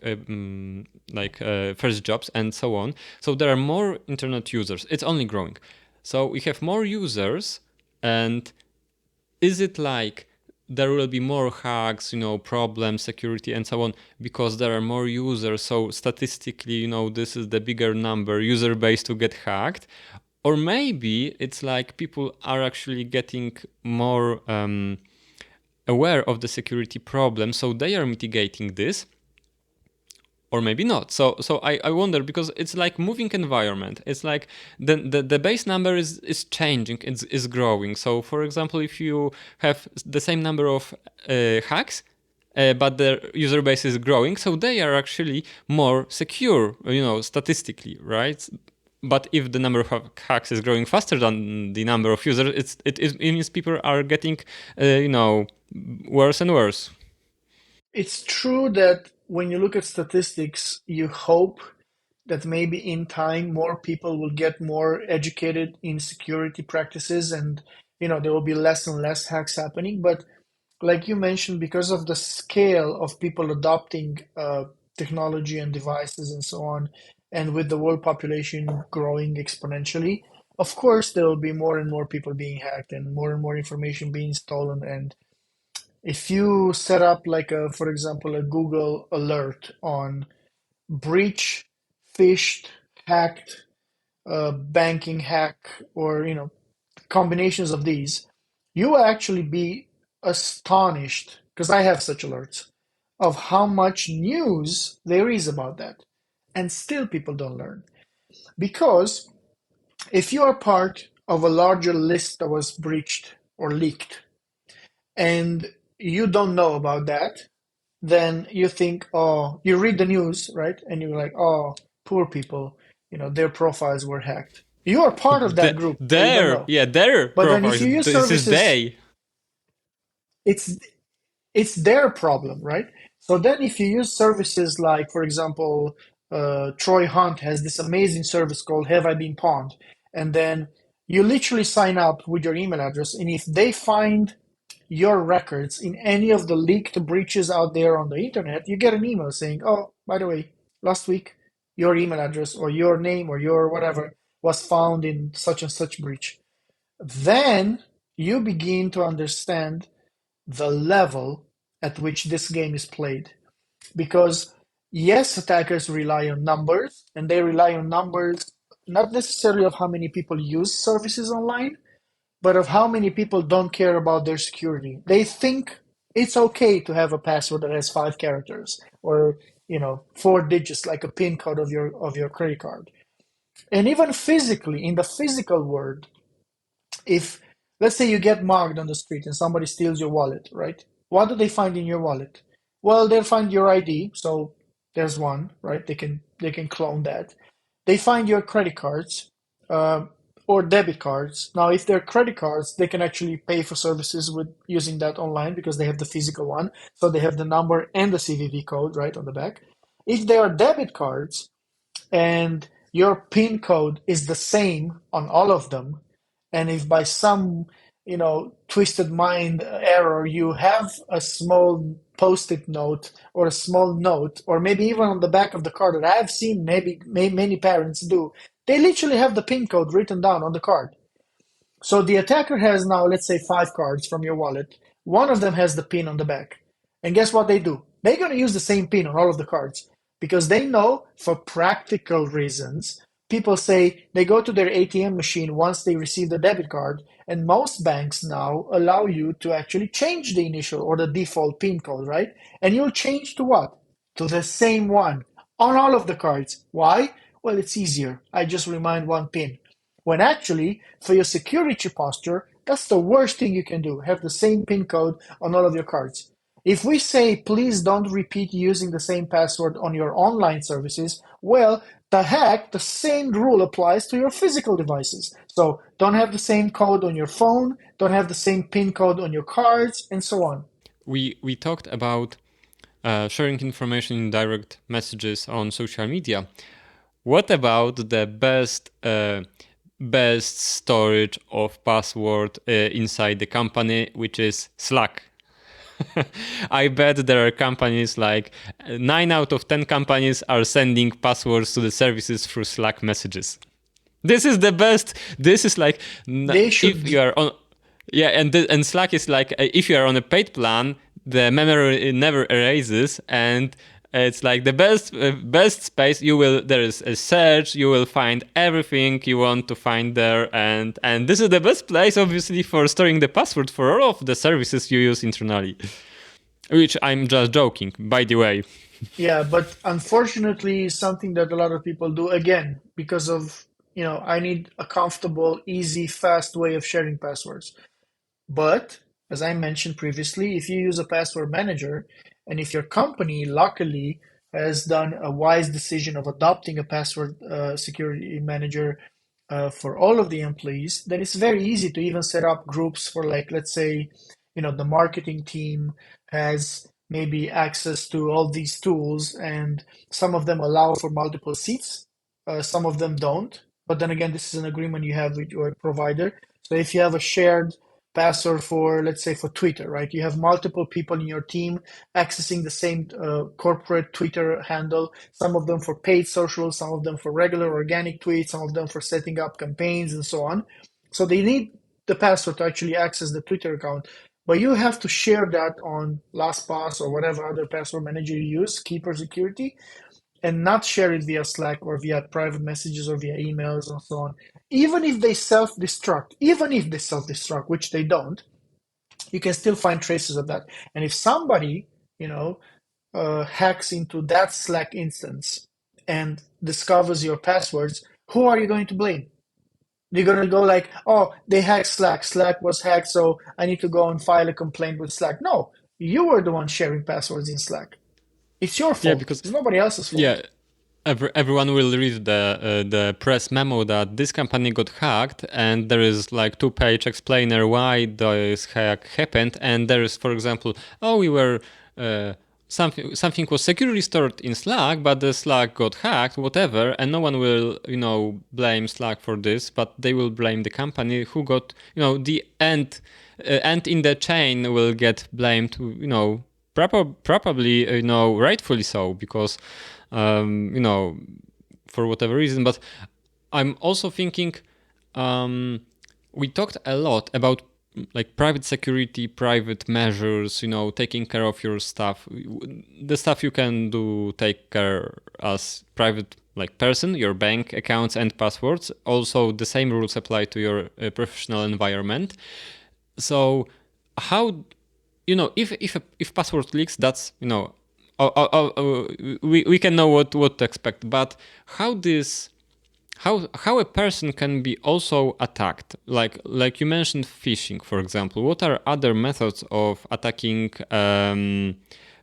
first jobs and so on. So there are more internet users. It's only growing. So we have more users, and is it like there will be more hacks, problems, security, and so on, because there are more users? So statistically, this is the bigger number user base to get hacked. Or maybe it's like people are actually getting more aware of the security problem, so they are mitigating this, or maybe not. So I wonder, because it's like moving environment. It's like the base number is changing, is growing. So for example, if you have the same number of hacks, but the user base is growing, so they are actually more secure, statistically, right? But if the number of hacks is growing faster than the number of users, it means people are getting, worse and worse. It's true that when you look at statistics, you hope that maybe in time more people will get more educated in security practices and there will be less and less hacks happening. But like you mentioned, because of the scale of people adopting technology and devices and so on, and with the world population growing exponentially, of course there will be more and more people being hacked and more information being stolen. And if you set up like for example, a Google alert on breach, phished, hacked, banking hack, or combinations of these, you will actually be astonished, because I have such alerts, of how much news there is about that. And still people don't learn. Because if you are part of a larger list that was breached or leaked, and you don't know about that, then you think, oh, you read the news, right? And you're like, oh, poor people, their profiles were hacked. You are part of that group, but you don't know. Their But then if profiles. you use This is services, they. it's it's their problem, right? So then if you use services like, for example, Troy Hunt has this amazing service called Have I Been Pawned? And then you literally sign up with your email address, and if they find your records in any of the leaked breaches out there on the internet, you get an email saying, oh, by the way, last week your email address or your name or your whatever was found in such and such breach. Then you begin to understand the level at which this game is played. Because yes, attackers rely on numbers, and they rely on numbers not necessarily of how many people use services online, but of how many people don't care about their security. They think it's okay to have a password that has 5 characters or 4 digits, like a PIN code of your credit card. And even physically, in the physical world, if let's say you get mugged on the street and somebody steals your wallet, right? What do they find in your wallet? Well, they'll find your ID, so there's one, right? They can clone that. They find your credit cards uh, or debit cards. Now, if they're credit cards, they can actually pay for services with using that online because they have the physical one, so they have the number and the CVV code right on the back. If they are debit cards, and your PIN code is the same on all of them, and if by some twisted mind error you have a small post-it note or a small note, or maybe even on the back of the card that I've seen maybe many parents do, they literally have the PIN code written down on the card. So the attacker has now, let's say, 5 cards from your wallet. One of them has the pin on the back. And guess what they do? They're going to use the same pin on all of the cards because they know, for practical reasons, people say they go to their ATM machine once they receive the debit card. And most banks now allow you to actually change the initial or the default pin code, right? And you'll change to what? To the same one on all of the cards. Why? Well, it's easier. I just remind one pin. When actually, for your security posture, that's the worst thing you can do. Have the same pin code on all of your cards. If we say, please don't repeat using the same password on your online services, well, the same rule applies to your physical devices. So don't have the same code on your phone, don't have the same PIN code on your cards, and so on. We talked about sharing information in direct messages on social media. What about the best storage of password inside the company, which is Slack? I bet there are companies like 9 out of 10 companies are sending passwords to the services through Slack messages. This is the best. This is like They if should, you are on, yeah, and Slack is like if you are on a paid plan, the memory never erases, and it's like the best space. You will there is a search. You will find everything you want to find there, and this is the best place, obviously, for storing the password for all of the services you use internally. Which I'm just joking, by the way. yeah, but unfortunately, something that a lot of people do, again, because of, I need a comfortable, easy, fast way of sharing passwords. But as I mentioned previously, if you use a password manager, and if your company luckily has done a wise decision of adopting a password security manager for all of the employees, then it's very easy to even set up groups for, like, let's say, the marketing team has maybe access to all these tools, and some of them allow for multiple seats, some of them don't. But then again, this is an agreement you have with your provider. So if you have a shared password for, let's say, for Twitter, right? You have multiple people in your team accessing the same corporate Twitter handle, some of them for paid social, some of them for regular organic tweets, some of them for setting up campaigns and so on. So they need the password to actually access the Twitter account. But you have to share that on LastPass or whatever other password manager you use, Keeper Security, and not share it via Slack or via private messages or via emails and so on. Even if they self-destruct, which they don't, you can still find traces of that. And if somebody, hacks into that Slack instance and discovers your passwords, who are you going to blame? You're going to go like, oh, they hacked Slack. Slack was hacked, so I need to go and file a complaint with Slack. No, you were the one sharing passwords in Slack. It's your Yeah, fault. because It's nobody else's fault. yeah, everyone will read the press memo that this company got hacked, and there is like 2-page explainer why this hack happened. And there is, for example, oh, we were something was securely stored in Slack, but the Slack got hacked, whatever, and no one will blame Slack for this, but they will blame the company who got the end in the chain will get blamed. Probably rightfully so, because for whatever reason. But I'm also thinking we talked a lot about like private security, private measures, taking care of your stuff, the stuff you can do, take care as private like person, your bank accounts and passwords. Also the same rules apply to your professional environment. So how if password leaks, that's we can know what to expect. But how a person can be also attacked, like you mentioned phishing, for example. What are other methods of attacking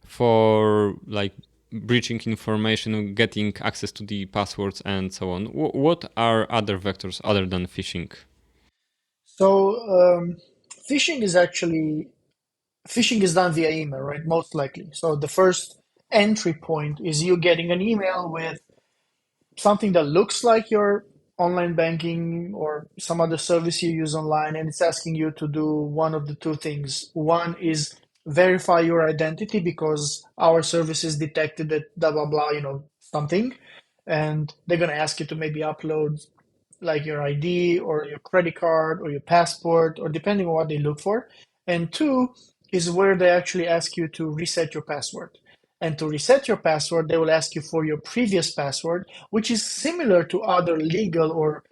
for like breaching information, getting access to the passwords and so on? What are other vectors other than phishing? So phishing is actually phishing is done via email, right? Most likely. So the first entry point is you getting an email with something that looks like your online banking or some other service you use online, and it's asking you to do one of the two things. One is verify your identity because our services detected that blah blah blah, something, and they're going to ask you to maybe upload like your ID or your credit card or your passport, or depending on what they look for. And two is where they actually ask you to reset your password. And to reset your password, they will ask you for your previous password, which is similar to other legal or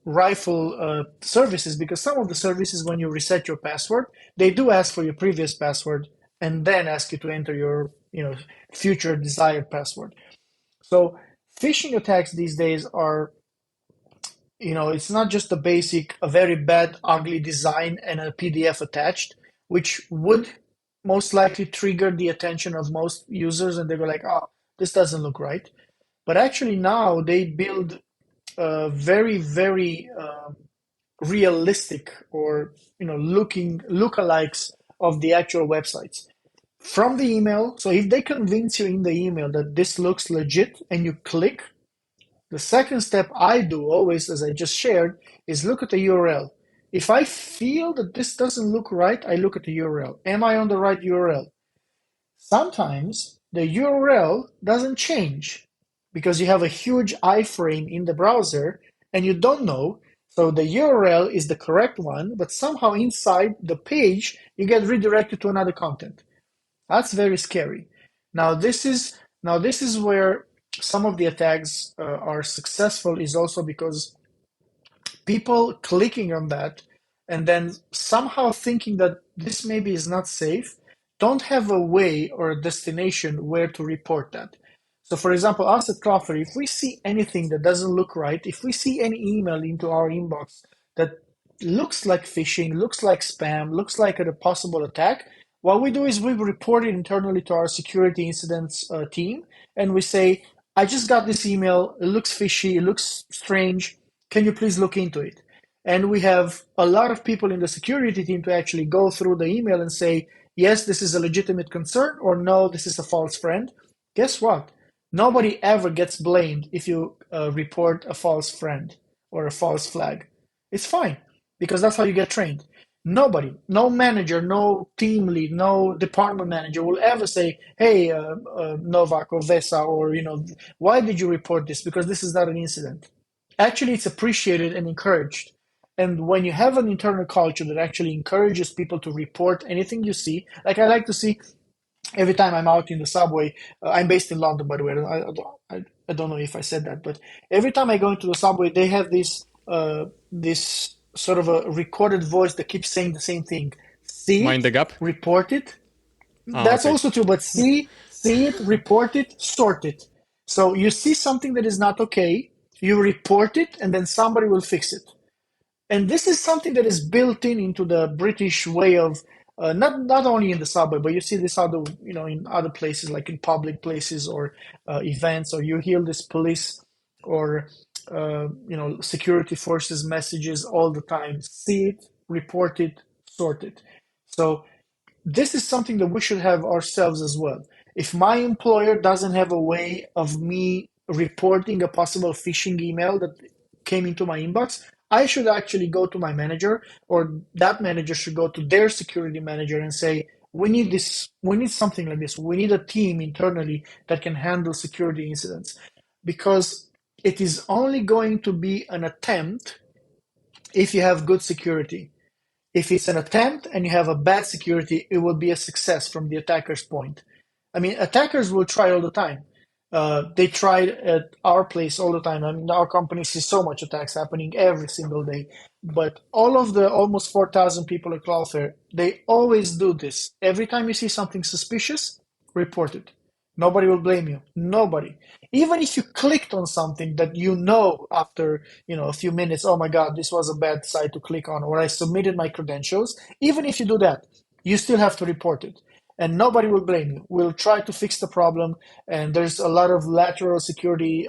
rifle services, because some of the services, when you reset your password, they do ask for your previous password and then ask you to enter your future desired password. So phishing attacks these days are, it's not just a basic, a very bad, ugly design and a PDF attached, which would most likely trigger the attention of most users, and they go like, "Oh, this doesn't look right." But actually, now they build very, very realistic, or looking lookalikes of the actual websites from the email. So if they convince you in the email that this looks legit and you click, the second step I do always, as I just shared, is look at the URL. If I feel that this doesn't look right, I look at the URL. Am I on the right URL? Sometimes the URL doesn't change because you have a huge iframe in the browser and you don't know. So the URL is the correct one, but somehow inside the page, you get redirected to another content. That's very scary. Now this is where some of the attacks are successful, is also because people clicking on that and then somehow thinking that this maybe is not safe, don't have a way or a destination where to report that. So, for example, us at Cloudflare, if we see anything that doesn't look right, if we see any email into our inbox that looks like phishing, looks like spam, looks like a possible attack, what we do is we report it internally to our security incidents team, and we say, I just got this email, it looks fishy, it looks strange, can you please look into it? And we have a lot of people in the security team to actually go through the email and say, yes, this is a legitimate concern, or no, this is a false friend. Guess what? Nobody ever gets blamed if you report a false friend or a false flag. It's fine because that's how you get trained. Nobody, no manager, no team lead, no department manager will ever say, "Hey, Novak or Vesa, or why did you report this? Because this is not an incident." Actually, it's appreciated and encouraged. And when you have an internal culture that actually encourages people to report anything you see, like I like to see every time I'm out in the subway. I'm based in London, by the way. I don't know if I said that, but every time I go into the subway, they have this sort of a recorded voice that keeps saying the same thing. See Mind it, the gap? report it. Ah, That's okay. also true, but see it, report it, sort it. So you see something that is not okay, you report it, and then somebody will fix it. And this is something that is built in into the British way of not only in the subway, but you see this other in other places, like in public places or events, or you hear this police or security forces messages all the time. See it, report it, sort it. So this is something that we should have ourselves as well. If my employer doesn't have a way of me reporting a possible phishing email that came into my inbox, I should actually go to my manager, or that manager should go to their security manager and say, we need this, we need something like this. We need a team internally that can handle security incidents, because it is only going to be an attempt if you have good security. If it's an attempt and you have a bad security, it will be a success from the attacker's point. I mean, attackers will try all the time. They tried at our place all the time. I mean, our company sees so much attacks happening every single day. But all of the almost 4,000 people at Cloudflare, they always do this. Every time you see something suspicious, report it. Nobody will blame you. Nobody. Even if you clicked on something that after a few minutes, oh my God, this was a bad site to click on, or I submitted my credentials. Even if you do that, you still have to report it, and nobody will blame you. We'll try to fix the problem, and there's a lot of lateral security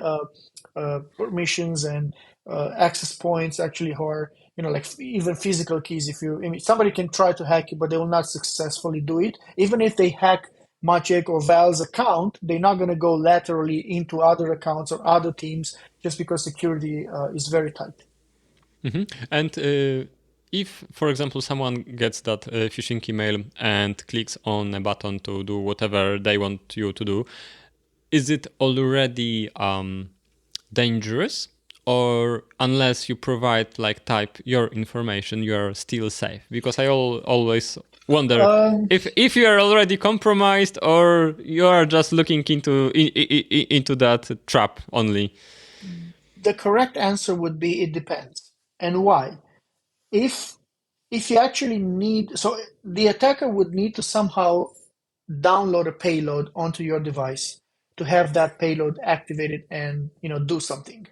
permissions and access points actually, who are like even physical keys. If you, I mean, somebody can try to hack you, but they will not successfully do it. Even if they hack Maciek or Val's account, they're not going to go laterally into other accounts or other teams just because security is very tight. And if, for example, someone gets that phishing email and clicks on a button to do whatever they want you to do, is it already dangerous? Or unless you provide, like, type your information, you are still safe? Because I always wonder Um, if you are already compromised, or you are just looking into that trap only. the correct answer would be it depends. And why? If if you actually need, so the attacker would need to somehow download a payload onto your device. to have that payload activated and do something.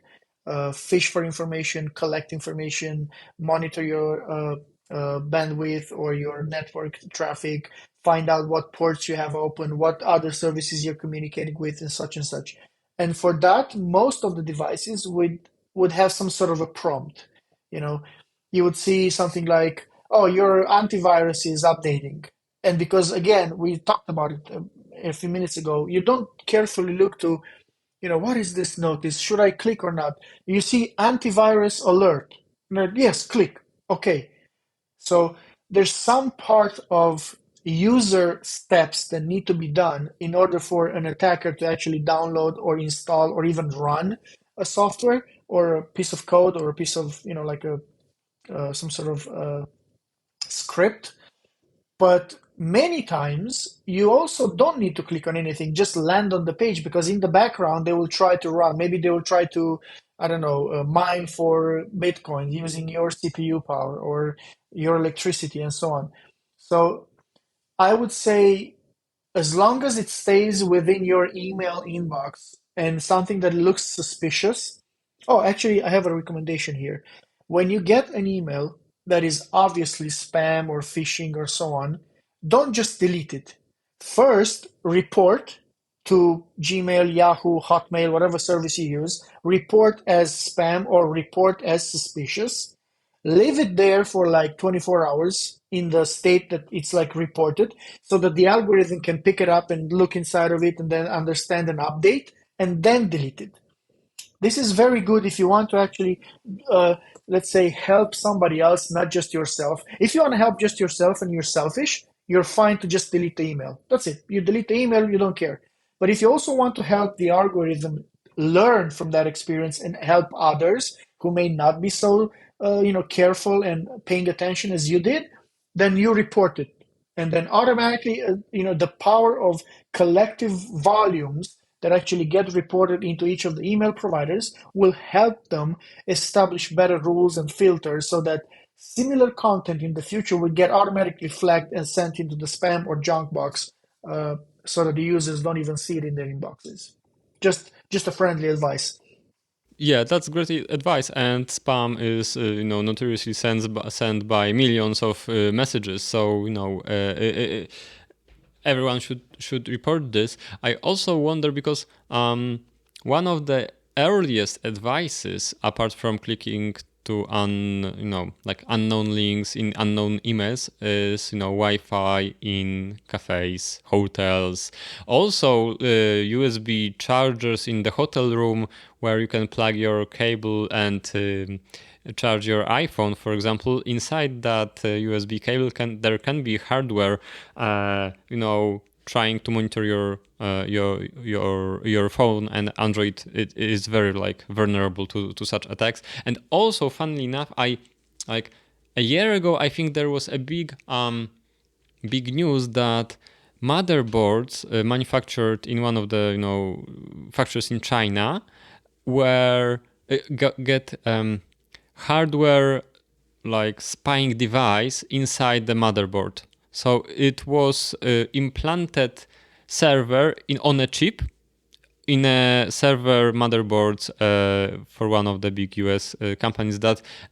Fish for information, collect information, monitor your bandwidth or your network traffic, find out what ports you have open, what other services you're communicating with, and such and such. And for that, most of the devices would have some sort of a prompt. You know, you would see something like, "Oh, your antivirus is updating." And because again, we talked about it a few minutes ago, you don't carefully look to, what is this notice? Should I click or not? You see antivirus alert. Yes, click. Okay. So there's some part of user steps that need to be done in order for an attacker to actually download or install or even run a software or a piece of code or a piece of, like a some sort of script. But many times you also don't need to click on anything, just land on the page because in the background they will try to run. Maybe they will try to, I don't know, mine for Bitcoin using your CPU power or your electricity and so on. So I would say as long as it stays within your email inbox and something that looks suspicious. Oh, actually, I have a recommendation here. When you get an email that is obviously spam or phishing or so on, don't just delete it. First, report to Gmail, Yahoo, Hotmail, whatever service you use, report as spam or report as suspicious. Leave it there for like 24 hours in the state that it's like reported so that the algorithm can pick it up and look inside of it and then understand and update and then delete it. This is very good if you want to actually, uh, let's say, help somebody else, not just yourself. If you want to help just yourself and you're selfish, you're fine to just delete the email. That's it. You delete the email, you don't care. But if you also want to help the algorithm learn from that experience and help others who may not be so, careful and paying attention as you did, then you report it. And then automatically, the power of collective volumes that actually get reported into each of the email providers will help them establish better rules and filters so that similar content in the future will get automatically flagged and sent into the spam or junk box so that the users don't even see it in their inboxes. Just a friendly advice. Yeah, that's great advice. And spam is, notoriously sent by millions of messages. So, everyone should report this. I also wonder because one of the earliest advices, apart from clicking to like unknown links in unknown emails, is Wi-Fi in cafes, hotels, also USB chargers in the hotel room where you can plug your cable and charge your iPhone, for example. Inside that USB cable there can be hardware, trying to monitor your phone, and Android it is very like vulnerable to such attacks. And also, funnily enough, I like a year ago I think there was a big news that motherboards manufactured in one of the factories in China were get hardware like spying device inside the motherboard. So it was implanted server on a chip in a server motherboard for one of the big US companies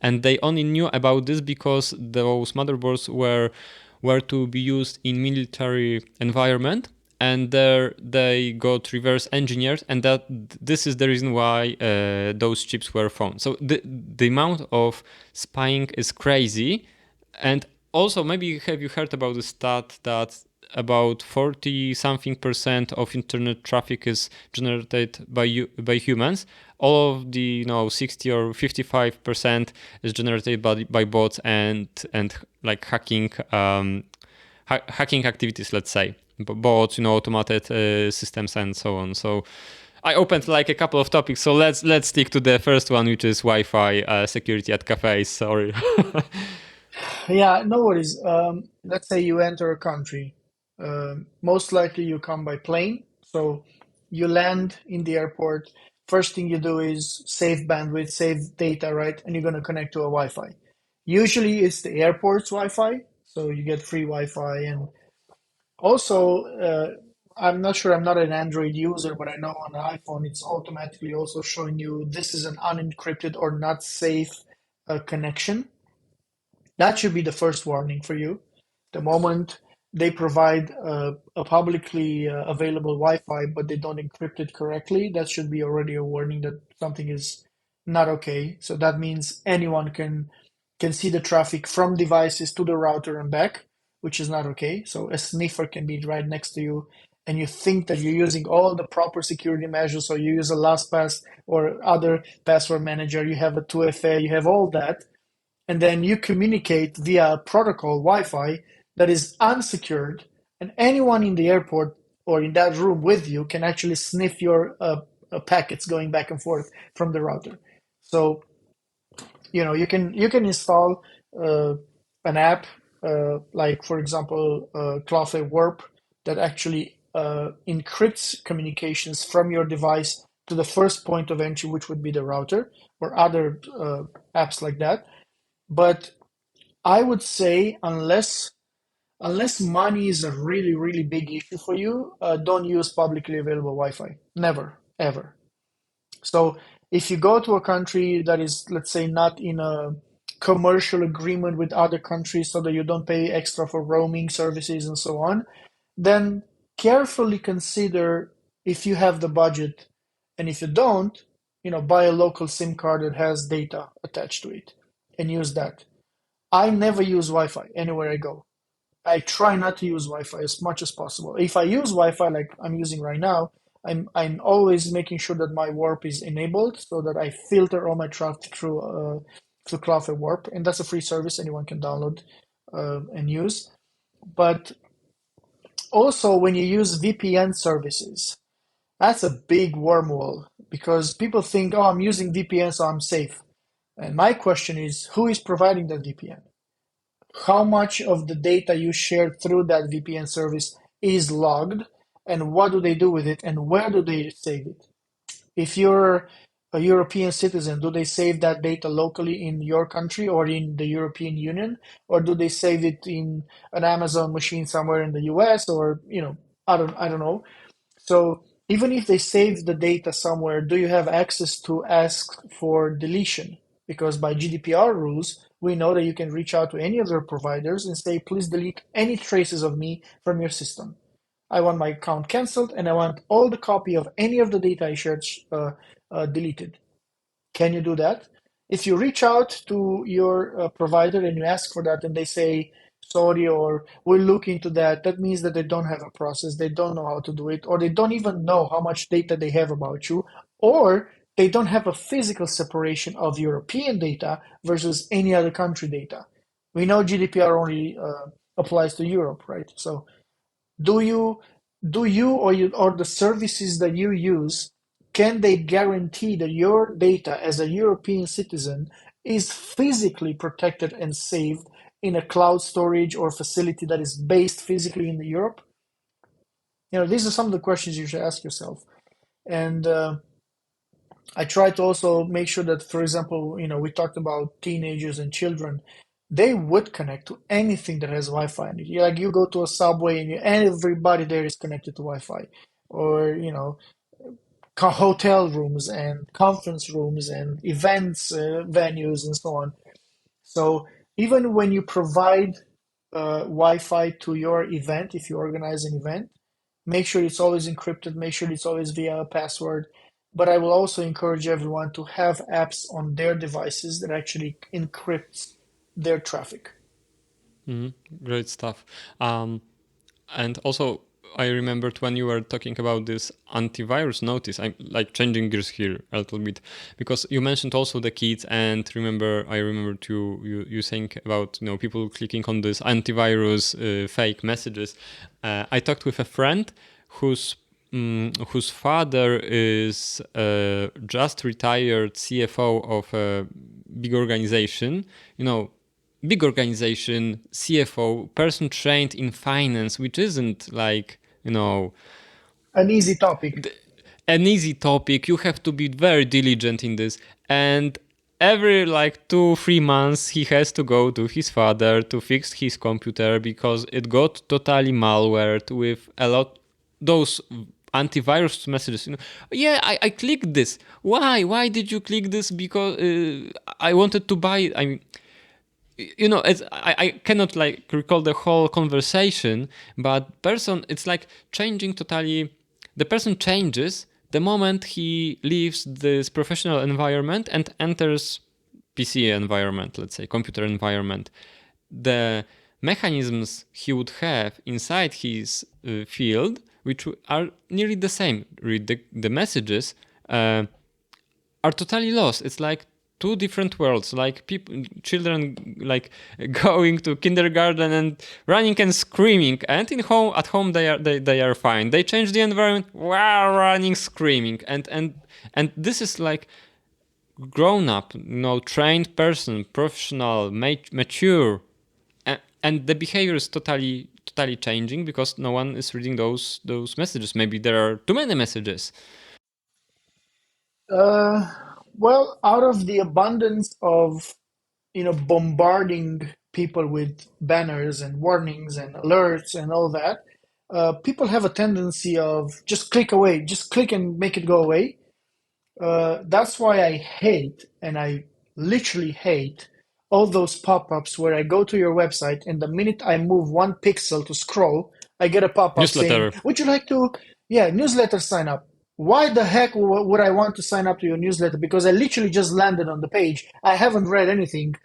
and they only knew about this because those motherboards were to be used in military environment, and there they got reverse engineered, and that this is the reason why those chips were found. So the amount of spying is crazy. And also, maybe have you heard about the stat that about 40 something percent of internet traffic is generated by humans? All of the 60 or 55% is generated by bots and like hacking hacking activities, let's say bots, automated systems and so on. So I opened like a couple of topics, so let's stick to the first one, which is Wi-Fi security at cafes. Sorry. Yeah, no worries. Let's say you enter a country. Most likely you come by plane. So you land in the airport. First thing you do is save bandwidth, save data, right? And you're going to connect to a Wi-Fi. Usually it's the airport's Wi-Fi. So you get free Wi-Fi. And also, I'm not sure. I'm not an Android user, but I know on the iPhone it's automatically also showing you this is an unencrypted or not safe connection. That should be the first warning for you. The moment they provide a publicly available Wi-Fi, but they don't encrypt it correctly, that should be already a warning that something is not okay. So that means anyone can see the traffic from devices to the router and back, which is not okay. So a sniffer can be right next to you, and you think that you're using all the proper security measures. So you use a LastPass or other password manager, you have a 2FA, you have all that, and then you communicate via a protocol Wi-Fi that is unsecured, and anyone in the airport or in that room with you can actually sniff your packets going back and forth from the router. So you can install uh, an app like, for example, Cloudflare Warp that actually encrypts communications from your device to the first point of entry, which would be the router, or other apps like that. But I would say unless money is a really, really big issue for you, don't use publicly available Wi-Fi. Never, ever. So if you go to a country that is, let's say, not in a commercial agreement with other countries so that you don't pay extra for roaming services and so on, then carefully consider if you have the budget. And if you don't, buy a local SIM card that has data attached to it and use that. I never use Wi-Fi anywhere I go. I try not to use Wi-Fi as much as possible. If I use Wi-Fi like I'm using right now, I'm always making sure that my warp is enabled so that I filter all my traffic through Cloudflare Warp, and that's a free service anyone can download and use. But also when you use VPN services, that's a big wormhole because people think, oh, I'm using VPN, so I'm safe. And my question is, who is providing that VPN? How much of the data you shared through that VPN service is logged, and what do they do with it, and where do they save it? If you're a European citizen, do they save that data locally in your country or in the European Union, or do they save it in an Amazon machine somewhere in the US, or I don't know. So even if they save the data somewhere, do you have access to ask for deletion? Because by GDPR rules, we know that you can reach out to any of their providers and say, please delete any traces of me from your system. I want my account canceled and I want all the copy of any of the data I shared deleted. Can you do that? If you reach out to your provider and you ask for that and they say, sorry, or we'll look into that, that means that they don't have a process, they don't know how to do it, or they don't even know how much data they have about you, or they don't have a physical separation of European data versus any other country data. We know GDPR only applies to Europe, right? So do you or the services that you use, can they guarantee that your data as a European citizen is physically protected and saved in a cloud storage or facility that is based physically in Europe? These are some of the questions you should ask yourself. And I try to also make sure that, for example, we talked about teenagers and children. They would connect to anything that has Wi-Fi in it. Like you go to a subway and everybody there is connected to Wi-Fi, or hotel rooms and conference rooms and events venues and so on. So even when you provide Wi-Fi to your event, if you organize an event, make sure it's always encrypted, make sure it's always via a password. But I will also encourage everyone to have apps on their devices that actually encrypts their traffic. Great stuff. And also, I remembered when you were talking about this antivirus notice, I'm like changing gears here a little bit, because you mentioned also the kids, and I remember you saying about people clicking on this antivirus fake messages. I talked with a friend whose father is just retired CFO of a big organization, big organization, CFO, person trained in finance, which isn't like, An easy topic. an easy topic. You have to be very diligent in this. And every like 2-3 months, he has to go to his father to fix his computer because it got totally malwared with a lot. those antivirus messages, yeah, I clicked this. Why did you click this? Because I wanted to buy it. I mean, I cannot like recall the whole conversation, but person, it's like changing totally. The person changes the moment he leaves this professional environment and enters PC environment, let's say computer environment. The mechanisms he would have inside his field, which are nearly the same, read the messages, are totally lost. It's like two different worlds, like people, children, like going to kindergarten and running and screaming, and at home they are fine. They change the environment while running, screaming, and this is like grown up, trained person, professional, mature, and the behavior is totally changing because no one is reading those messages. Maybe there are too many messages. Uh, well, out of the abundance of, bombarding people with banners and warnings and alerts and all that, people have a tendency of just click away, just click and make it go away. That's why I hate, and I literally hate, all those pop-ups where I go to your website and the minute I move 1 pixel to scroll, I get a pop-up saying, Newsletter. "Would you like to, yeah, newsletter sign up?" Why the heck would I want to sign up to your newsletter? Because I literally just landed on the page. I haven't read anything.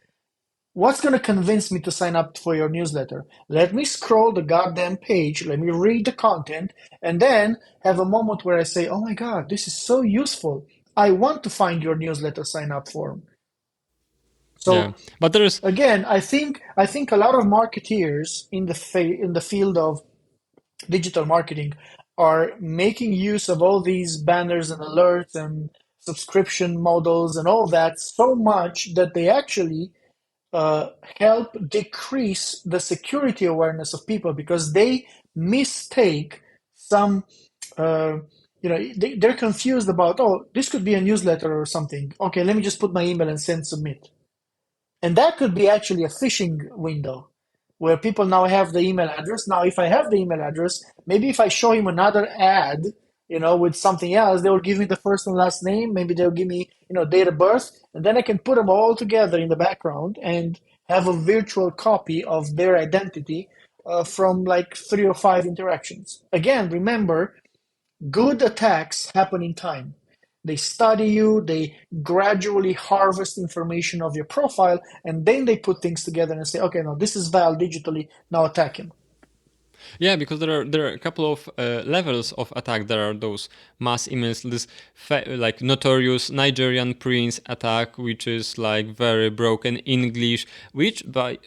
What's going to convince me to sign up for your newsletter? Let me scroll the goddamn page, let me read the content, and then have a moment where I say, oh my God, this is so useful. I want to find your newsletter sign up form. Yeah, So but there is. again, I think a lot of marketeers in the field of digital marketing are making use of all these banners and alerts and subscription models and all that so much that they actually help decrease the security awareness of people because they mistake some, uh, they're confused about, oh, this could be a newsletter or something. Okay, let me just put my email and send submit. And that could be actually a phishing window where people now have the email address. Now, if I have the email address, maybe if I show him another ad, with something else, they will give me the first and last name. Maybe they'll give me, date of birth, and then I can put them all together in the background and have a virtual copy of their identity from like 3 or 5 interactions. Again, remember, good attacks happen in time. They study you, they gradually harvest information of your profile, and then they put things together and say, okay, no, this is Val digitally, now attack him. Yeah, because there are a couple of levels of attack. There are those mass emails, this like notorious Nigerian prince attack, which is like very broken English, which by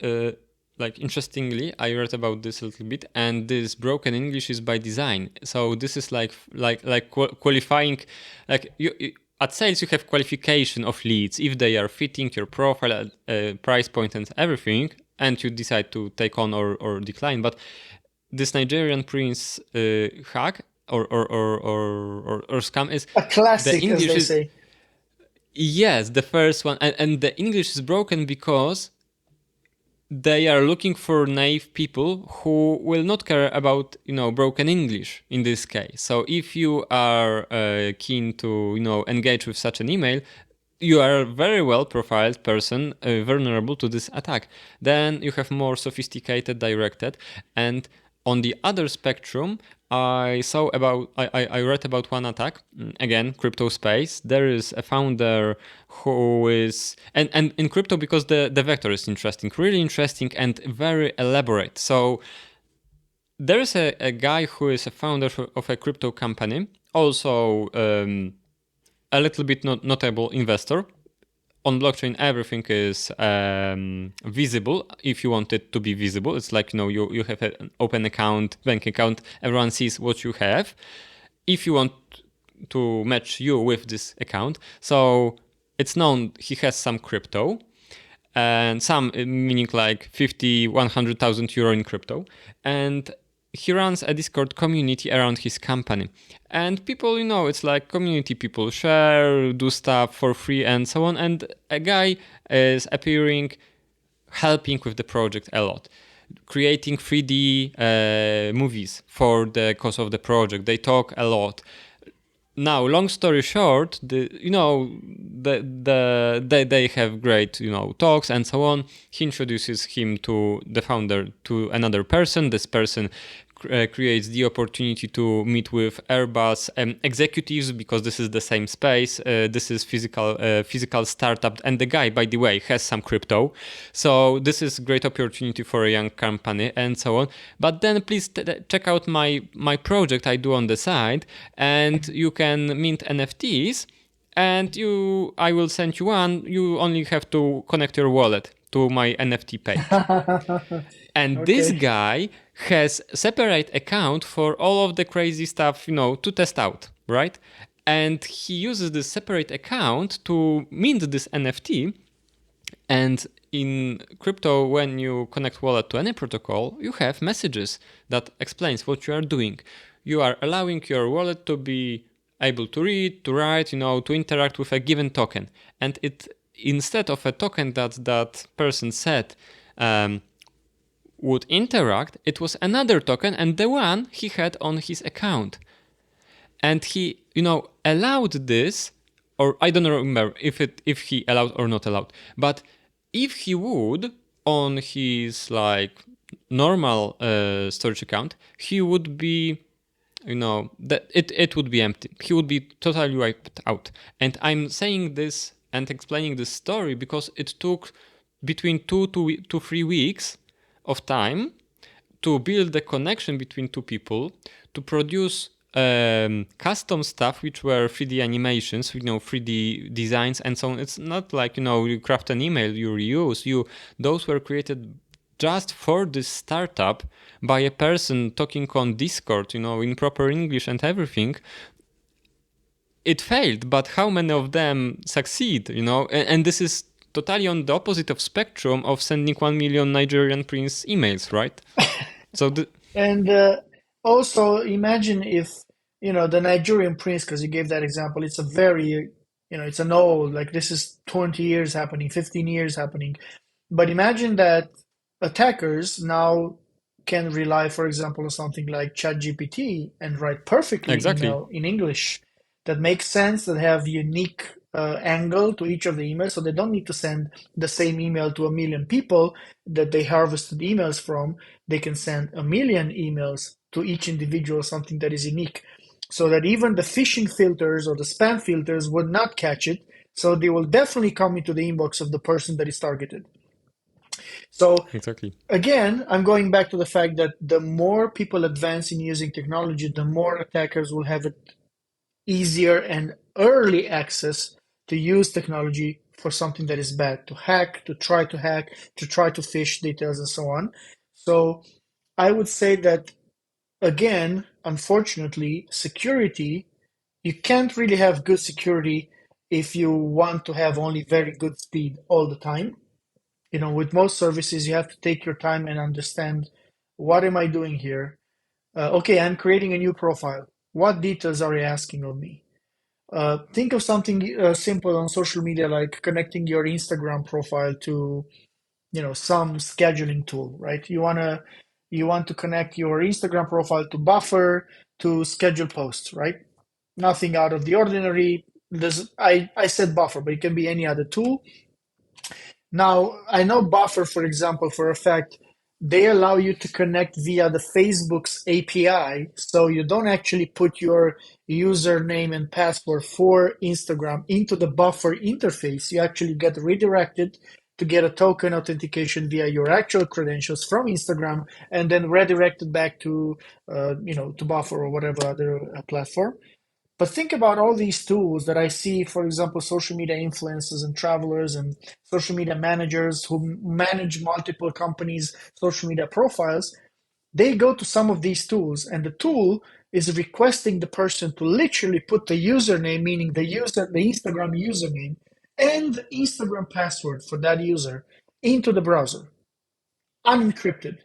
like interestingly, I read about this a little bit, and this broken English is by design. So this is like qualifying, like you at sales you have qualification of leads if they are fitting your profile, price point, and everything, and you decide to take on or decline. But this Nigerian prince hack or scam is A the classic, as English they is, say. yes, the first one, and the English is broken because they are looking for naive people who will not care about broken English in this case. So if you are keen to engage with such an email, you are a very well profiled person, vulnerable to this attack. Then you have more sophisticated, directed, and on the other spectrum, I read about one attack, again, crypto space. There is a founder who is, and in crypto, because the vector is interesting, really interesting and very elaborate. So there is a guy who is a founder of a crypto company, also a little bit notable investor. On blockchain, everything is visible if you want it to be visible. It's like, you have an open account, bank account, everyone sees what you have. If you want to match you with this account, so it's known he has some crypto, and some, meaning like 50, 100,000 euro in crypto. And he runs a Discord community around his company. And people, it's like community, people share, do stuff for free and so on. And a guy is appearing, helping with the project a lot. creating 3D movies for the cause of the project. They talk a lot. Now, long story short, they have great talks and so on. He introduces him to the founder, to another person. This person creates the opportunity to meet with Airbus executives, because this is the same space. This is physical startup, and the guy, by the way, has some crypto. So this is great opportunity for a young company and so on. But then please check out my project I do on the side, and you can mint NFTs. And I will send you one. You only have to connect your wallet to my NFT page. And this Okay. guy has separate account for all of the crazy stuff, to test out, right? And he uses this separate account to mint this NFT. And in crypto, when you connect wallet to any protocol, you have messages that explains what you are doing. You are allowing your wallet to be able to read, to write, to interact with a given token. And it, instead of a token that person said would interact, it was another token, and the one he had on his account. And he, allowed this, or I don't remember if he allowed or not allowed. But if he would, on his normal storage account, he would be, that it would be empty. He would be totally wiped out. And I'm saying this and explaining this story because it took between 2 to 3 weeks of time to build the connection between two people, to produce custom stuff, which were 3D animations, 3D designs and so on. It's not like, you craft an email, you reuse, those were created just for this startup by a person talking on Discord, in proper English and everything. It failed, but how many of them succeed, and this is totally on the opposite of spectrum of sending 1 million Nigerian prince emails, right? So And also imagine if, the Nigerian prince, because you gave that example, it's a very, it's an old, like this is 20 years happening, 15 years happening. But imagine that attackers now can rely, for example, on something like ChatGPT and write perfectly exactly. email in English that makes sense, that have unique angle to each of the emails, so they don't need to send the same email to a million people that they harvested emails from. They can send a million emails to each individual, something that is unique, so that even the phishing filters or the spam filters would not catch it. So they will definitely come into the inbox of the person that is targeted. So Exactly. again, I'm going back to the fact that the more people advance in using technology, the more attackers will have it easier and early access to use technology for something that is bad, to hack, to try to phish details and so on. So I would say that, again, unfortunately, security, you can't really have good security if you want to have only very good speed all the time. With most services, you have to take your time and understand, what am I doing here? Okay, I'm creating a new profile. What details are you asking of me? Think of something simple on social media, like connecting your Instagram profile to, some scheduling tool, right? You want to connect your Instagram profile to Buffer to schedule posts, right? Nothing out of the ordinary. I said Buffer, but it can be any other tool. Now, I know Buffer, for example, for a fact, they allow you to connect via the Facebook's API. So you don't actually put your username and password for Instagram into the Buffer interface. You actually get redirected to get a token authentication via your actual credentials from Instagram, and then redirected back to, to Buffer or whatever other platform. But think about all these tools that I see, for example, social media influencers and travelers and social media managers who manage multiple companies' social media profiles. They go to some of these tools, and the tool is requesting the person to literally put the username, meaning the Instagram username, and the Instagram password for that user into the browser, unencrypted.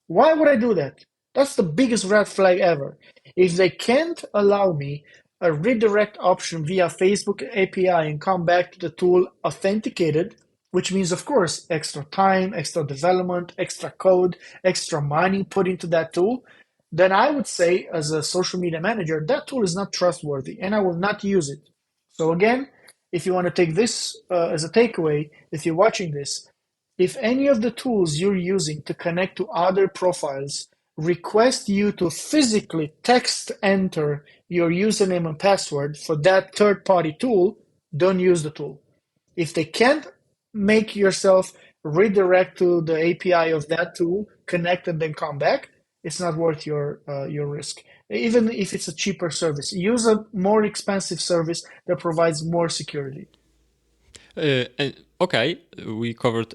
Why would I do that? That's the biggest red flag ever. If they can't allow me a redirect option via Facebook API and come back to the tool authenticated, which means, of course, extra time, extra development, extra code, extra money put into that tool, then I would say, as a social media manager, that tool is not trustworthy and I will not use it. So, again, if you want to take this as a takeaway, if you're watching this, if any of the tools you're using to connect to other profiles request you to physically text enter your username and password for that third party tool, don't use the tool. If they can't make yourself redirect to the API of that tool, connect and then come back, it's not worth your risk. Even if it's a cheaper service, use a more expensive service that provides more security. Okay, we covered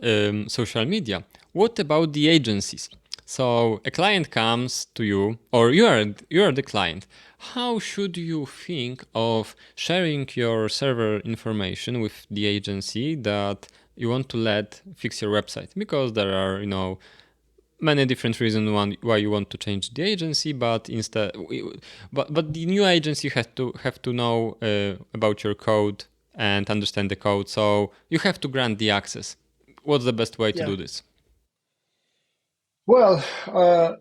social media. What about the agencies? So a client comes to you, or you are the client. How should you think of sharing your server information with the agency that you want to let fix your website? Because there are, many different reasons why you want to change the agency, but instead, but the new agency have to know about your code and understand the code. So you have to grant the access. What's the best way to Yeah. do this? Well,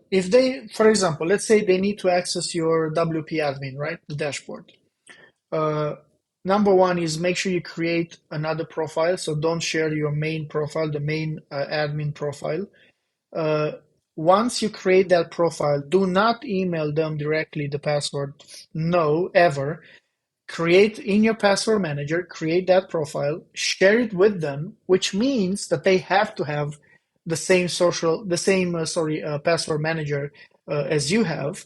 if they, for example, let's say they need to access your WP admin, right? The dashboard. Uh, Number one is make sure you create another profile. So don't share your main profile, the main admin profile. Uh, Once you create that profile, do not email them directly the password. No, ever. Create in your password manager, create that profile, share it with them, which means that they have to have the same password manager as you have.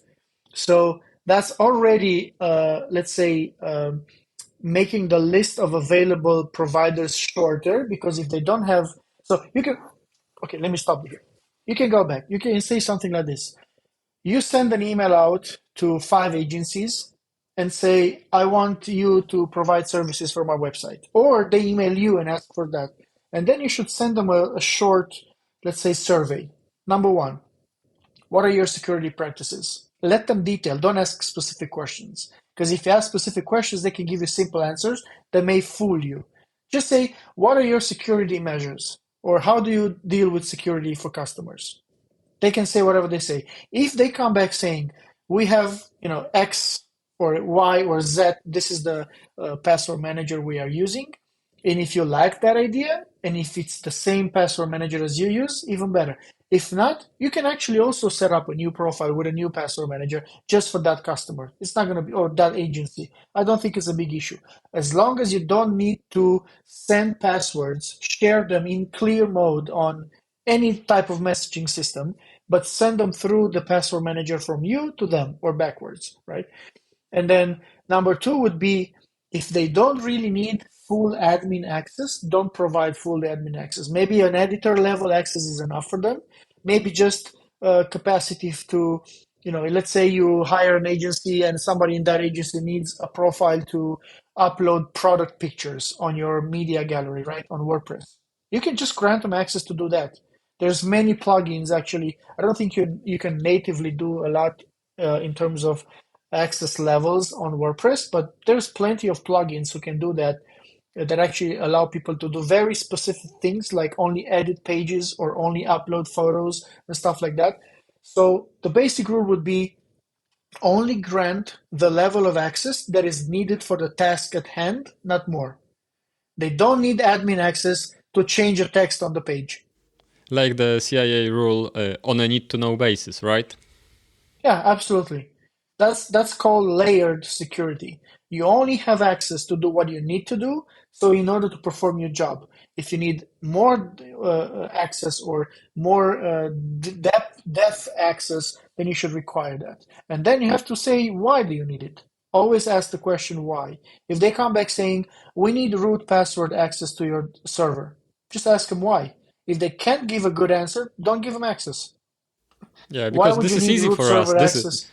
So that's already, let's say, making the list of available providers shorter, because if they don't have, so you can, okay, let me stop here. You can go back. You can say something like this. You send an email out to 5 agencies and say, I want you to provide services for my website. Or they email you and ask for that. And then you should send them a short, let's say, survey. Number one, what are your security practices? Let them detail. Don't ask specific questions. Because if you ask specific questions, they can give you simple answers that may fool you. Just say, what are your security measures? Or how do you deal with security for customers? They can say whatever they say. If they come back saying, we have, X or Y or Z, this is the password manager we are using. And if you like that idea, and if it's the same password manager as you use, even better. If not, you can actually also set up a new profile with a new password manager just for that customer. It's not going to be, or that agency. I don't think it's a big issue. As long as you don't need to send passwords, share them in clear mode on any type of messaging system, but send them through the password manager from you to them or backwards, right? And then number two would be, if they don't really need full admin access, don't provide full admin access. Maybe an editor level access is enough for them. Maybe just capacity to, let's say you hire an agency and somebody in that agency needs a profile to upload product pictures on your media gallery, right, on WordPress. You can just grant them access to do that. There's many plugins actually. I don't think you can natively do a lot in terms of access levels on WordPress, but there's plenty of plugins who can do that that actually allow people to do very specific things like only edit pages or only upload photos and stuff like that. So the basic rule would be only grant the level of access that is needed for the task at hand, not more. They don't need admin access to change a text on the page. Like the CIA rule on a need-to-know basis, right? Yeah, absolutely. That's called layered security. You only have access to do what you need to do. So in order to perform your job, if you need more access or more depth access, then you should require that. And then you have to say, why do you need it? Always ask the question why. If they come back saying, we need root password access to your server, just ask them why. If they can't give a good answer, don't give them access. Yeah, Why because would this you is need easy root for us. server access?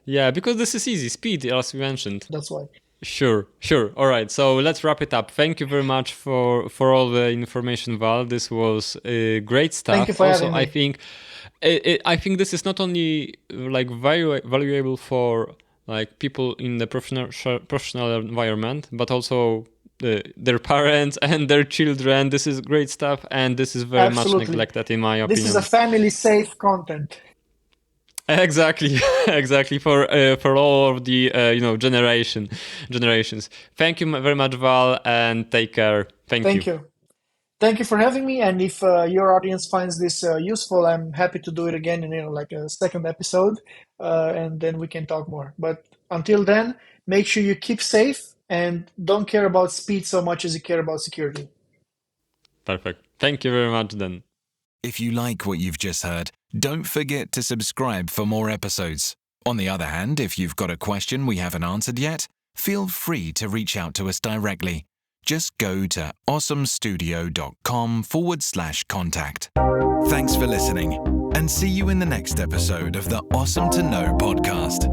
Yeah, because this is easy. Speed, as we mentioned. That's why. Sure. All right. So let's wrap it up. Thank you very much for all the information, Val. This was great Thank you stuff. for Also, having I me. think I think this is not only like valuable for like people in the professional environment, but also their parents and their children. This is great stuff, and this is very much Absolutely. neglected in my This is a opinion. family safe content. Exactly, exactly for all of the generations. Thank you very much, Val, and take care. Thank you. Thank you. Thank you for having me. And if your audience finds this useful, I'm happy to do it again in like a second episode, and then we can talk more. But until then, make sure you keep safe and don't care about speed so much as you care about security. Perfect. Thank you very much then. If you like what you've just heard, don't forget to subscribe for more episodes. On the other hand, if you've got a question we haven't answered yet, feel free to reach out to us directly. Just go to awesomestudio.com/contact. Thanks for listening, and see you in the next episode of the Awesome to Know podcast.